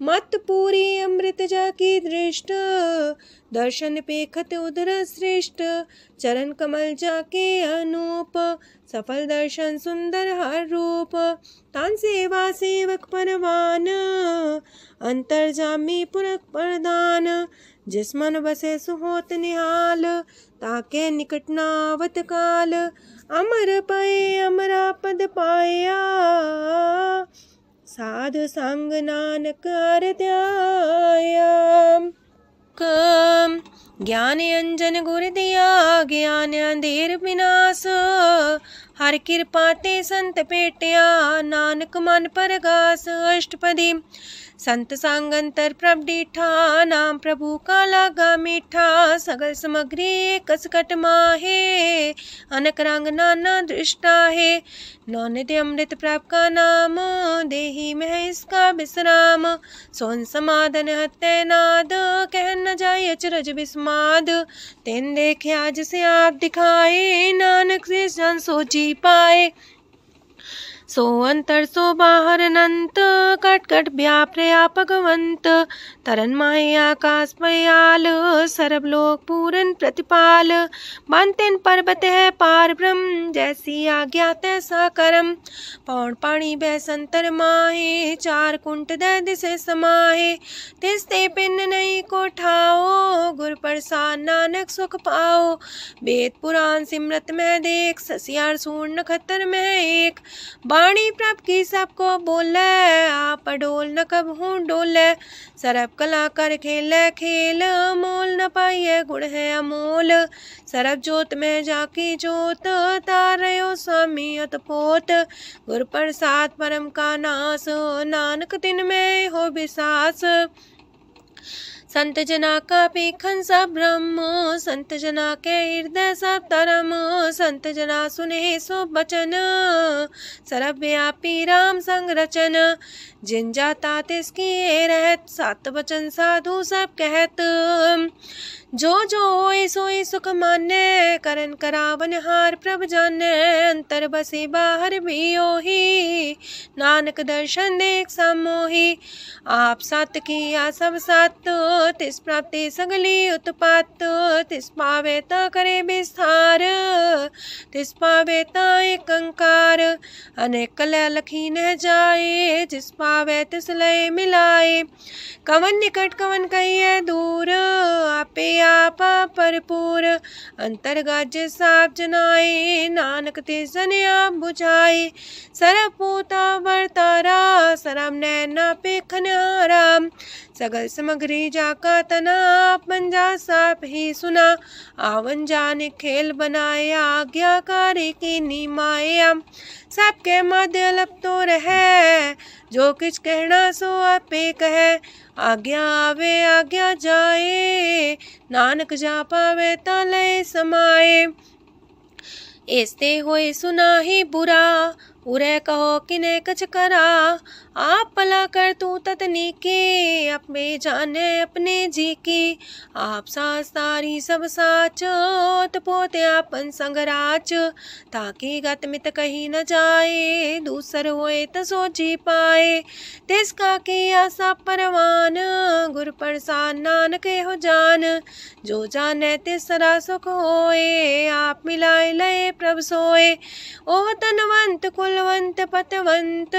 S1: मत पूरी अमृत जाकी दृष्ट, दर्शन पेखत उदर श्रेष्ठ। चरण कमल जाके अनूप, सफल दर्शन सुंदर हर रूप। तान सेवा सेवक परवान, अंतर जामी पुरख प्रदान। जिस मन बसे सुहोत निहाल, ताके निकट नावत काल। अमर पाए अमरा पद पाया, साधु संग नानक हर ध्याया। ज्ञान अंजन गुर दिया, ज्ञान अंधेर विनाश। हर कृपा ते संत पेटिया, नानक मन परगास। अष्टपदी संत संग अंतर प्रभ डीठा, नाम प्रभु का लागा मीठा। सगल सामग्री कसकट माहे, अनक रंग नाना दृष्टा है। नौनिधि अमृत प्रभ का नाम, देही में इसका विश्राम। सोन समाधन हत्ते नाद, कह न जाय अचरज विस्माद। तेन देखे आज से आप दिखाए, नानक से जन सो जी पाए। सो अंतर सो बाहर अनंत, कट कट व्याप रया भगवंत। तरन माहे आकाश पयाल, सर्व लोक पूरन प्रतिपाल। बांतेन पर्वत है पार ब्रह्म, जैसी आज्ञा तैसा करम। पौन पाणी बह संतर माहे, चार कुंट दह दिसे समाहे। तिसते पिन नहीं को ठाओ, गुर प्रसाद नानक सुख पाओ। वेद पुराण सिमरत में देख, ससियार सूर नखतर में एक। वाणी प्रभ की सबको बोले, आप डोल न कब हूँ डोले। सरब कला कर खेले खेल, मोल न पाइए गुण है अमोल। सरब जोत में जाकी जोत, तारयो स्वामी अतपोत। गुर प्रसाद परम का नास, नानक तिन में हो विसास। संत जना का पेखन सब ब्रह्म, संत जना के हृदय सब धर्म। संत जना सुने सो बचन, सर्वव्यापी राम संग रचन। जिन जाता तिसकी रहत, सात वचन साधु सब कहत। जो जो होए सोई सुख माने, करन करावन हार प्रभ जाने। अंतर बसे बाहर भी ओही, नानक दर्शन देख समोही। आप सत किया सब सत, तिस प्राप्ति सगली उत्पात। तिस पावे ता करे विस्तार, तिस पावे ता एक अंकार। अनेक कलय लखी न जाए, जिस पावे तिस लय मिलाए। कवन निकट कवन कहिए दूर, आपे आपा भरपूर। अंतर्गत साप जनाए, नानक तिस जन आप बुझाए। सरब पूता वर्तारा, सरब नैना पेखनहारा। सगल सामग्री जाका तना, आप मंजा साप ही सुना। आवन जाने खेल बनाया, आज्ञाकारी की नीमाया। सबके मध्य लप तो रहे, जो किछ कहना सो आपे कहे। आज्ञा आवे आज्ञा जाए, नानक जा पावे ता लय समाए। ऐसते होए सुना ही बुरा, उरे कहो किने कछ करा। आप भला कर तू ततनी के, अपने जाने अपने जी की। आप सास तारी सब साच, पोते आपन संगराच। ताकि गत मित कही न जाए, दूसर होए त सो जी पाए। तिसका किया सब परवान, गुर प्रसाद नानक हो जान। जो जाने तिसरा सुख होए, आप मिलाए लय प्रभ सोए। ओह तनवंत कुलवंत पतवंत,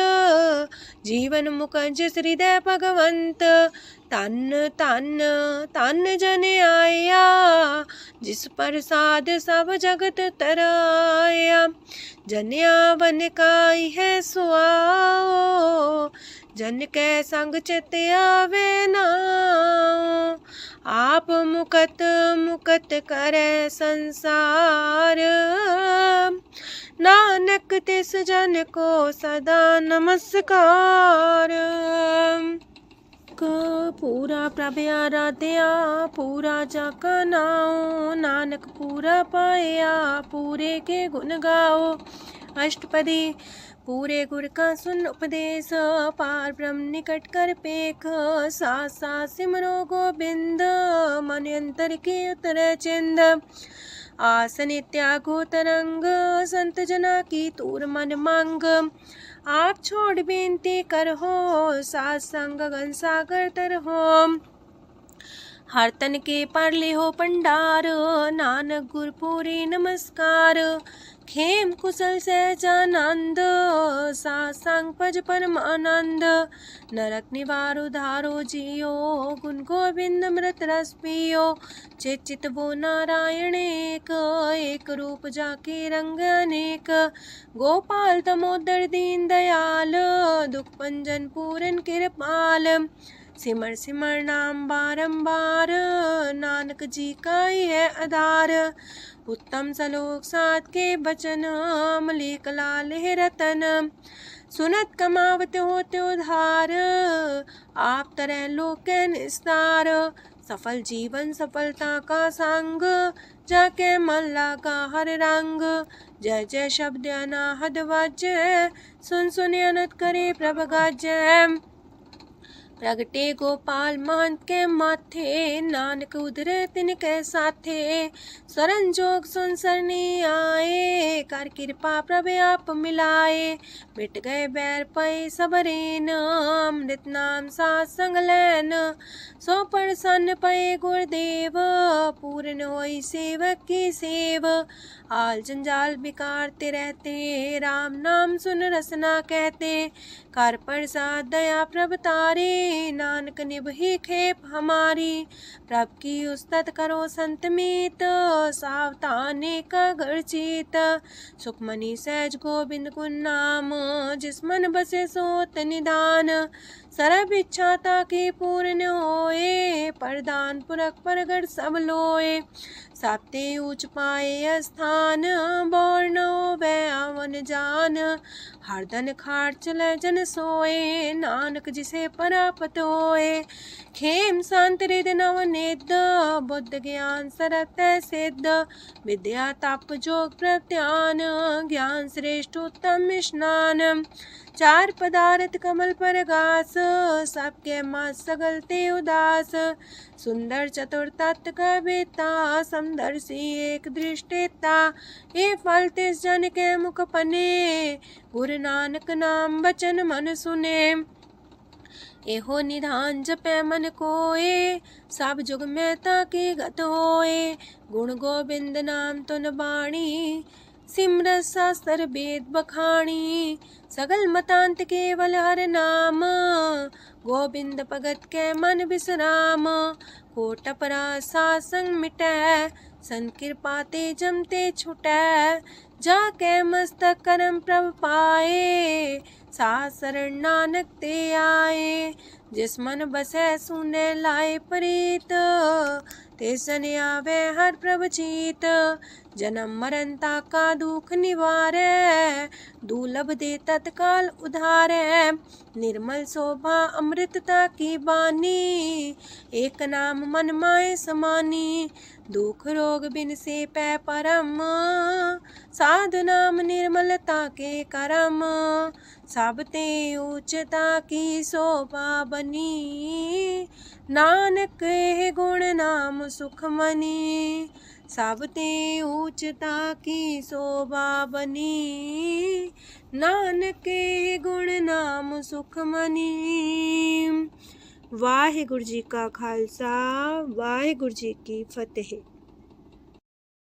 S1: जीवन मुकज हृदय भगवंत। तन तन तन जन आया, जिस प्रसाद सब जगत तराया। जन्या बन काई है सुआओ, जन के संग चित आवे नाओ। आप मुकत मुकत करे संसार, नानक तिस जन को सदा नमस्कार। पूरा प्रभ आराध्या, पूरा जाका नाओ। नानक पूरा पाया, पूरे के गुण गाओ। अष्टपदी पूरे गुर का सुन उपदेश, पार ब्रह्म निकट कर पेख। साथ साथ सिमरो गोबिंद, मन अंतर के उतर चिंद। आसन त्यागो तरंग, संत जना की तूर मन मांग। आप छोड़ बेनती कर हो, सात संग गगन सागर तर हो। हर तन के पर ले हो पंडार, नानक गुर पूरी नमस्कार। खेम कुशल सहजानंद, सासंग पज परमानंद। नरक निवार उधारो जियो, गुण गोविंद मृत रस पियो। चित वो नारायण एक, एक रूप जाके रंग अनेक। गोपाल तमोदर दीन दयाल, दुख पंजन पूरन कृपाल। सिमर सिमर नाम बारंबार, नानक जी का ही है आधार। उत्तम सलोक साध के बचन, मलिक लाल है रतन। सुनत कमावत होते उधार, आप तरह लोक निस्तार। सफल जीवन सफलता का संग, जाके मन लागा हर रंग। जय जय शब्द अनाहद वाजय, सुन सुन अनत करे प्रभ गाजय। प्रगटे गोपाल महंत के माथे, नानक उधरे तिनके साथे। स्वरन जोग सुन सरनी आए, कर कृपा प्रभ आप मिलाए। मिट गए बैर पै सबरेन, अमृत नाम साथ संग लैन। सो प्रसन्न पै गुरुदेव, पूर्ण होई सेवक की सेव। आल जंजाल बिकारते रहते, राम नाम सुन रसना कहते। कर प्रसाद दया प्रभ तारे, नानक निभही खेप हमारी। प्रभ की उस्तत करो संत मीत, सावधाने का घर चीत। सुखमनी सहज गोविंद गुण नाम, जिस मन बसे सोत निधान। सर्व इच्छा ताकि पूर्ण होए, प्रदान पुरख परगट सब लोए। साप्ते ऊंच पाए स्थान, बोर न होवे आवन जान। हरदन खाट चले जन सोए, नानक जिसे परापत होए। खेम शांत हृदय नवनिध, बुद्ध ज्ञान सरत सिद्ध। विद्या तप जोग प्रत्यान, ज्ञान श्रेष्ठ उत्तम स्नान। चार पदार्थ कमल पर घास, सबके मात सगलते उदास। सुंदर चतुर तत्व का बेता, समदर्शी एक दृष्टिता। ये फल तिस जन के मुख पने, गुरु नानक नाम बचन मन सुने। एहो निधान जपै मन कोए, सब जुग में ताके गत होए। गुण गोविंद नाम तुन बाणी, सिमरत शास्त्र वेद बखाणी। सगल मतांत केवल हर नाम, गोविंद भगत के मन विश्राम। कोट अपराध सात संग मिटै, संत कृपा ते जमते छुटै। जाके मस्तक करम प्रभ पाए, साथ शरण नानक ते आए। जिस मन बसै सुने लाए प्रीत, तिस जन आवे हर प्रभ चीत। जन्म मरण ताका दुख निवारै, दुर्लभ दे तत्काल उधारै। निर्मल शोभा अमृतता की बानी, एक नाम मन माय समानी। दुख रोग बिन से पै परम, साधु नाम निर्मलता के करम। सब ते उच्चता की शोभा बनी, नानक है गुण नाम सुखमनी। सब ते उच्चता की शोभा बनी, नानक है गुण नाम सुखमनी। वाहिगुरु जी का खालसा, वाहिगुरु जी की फतेह।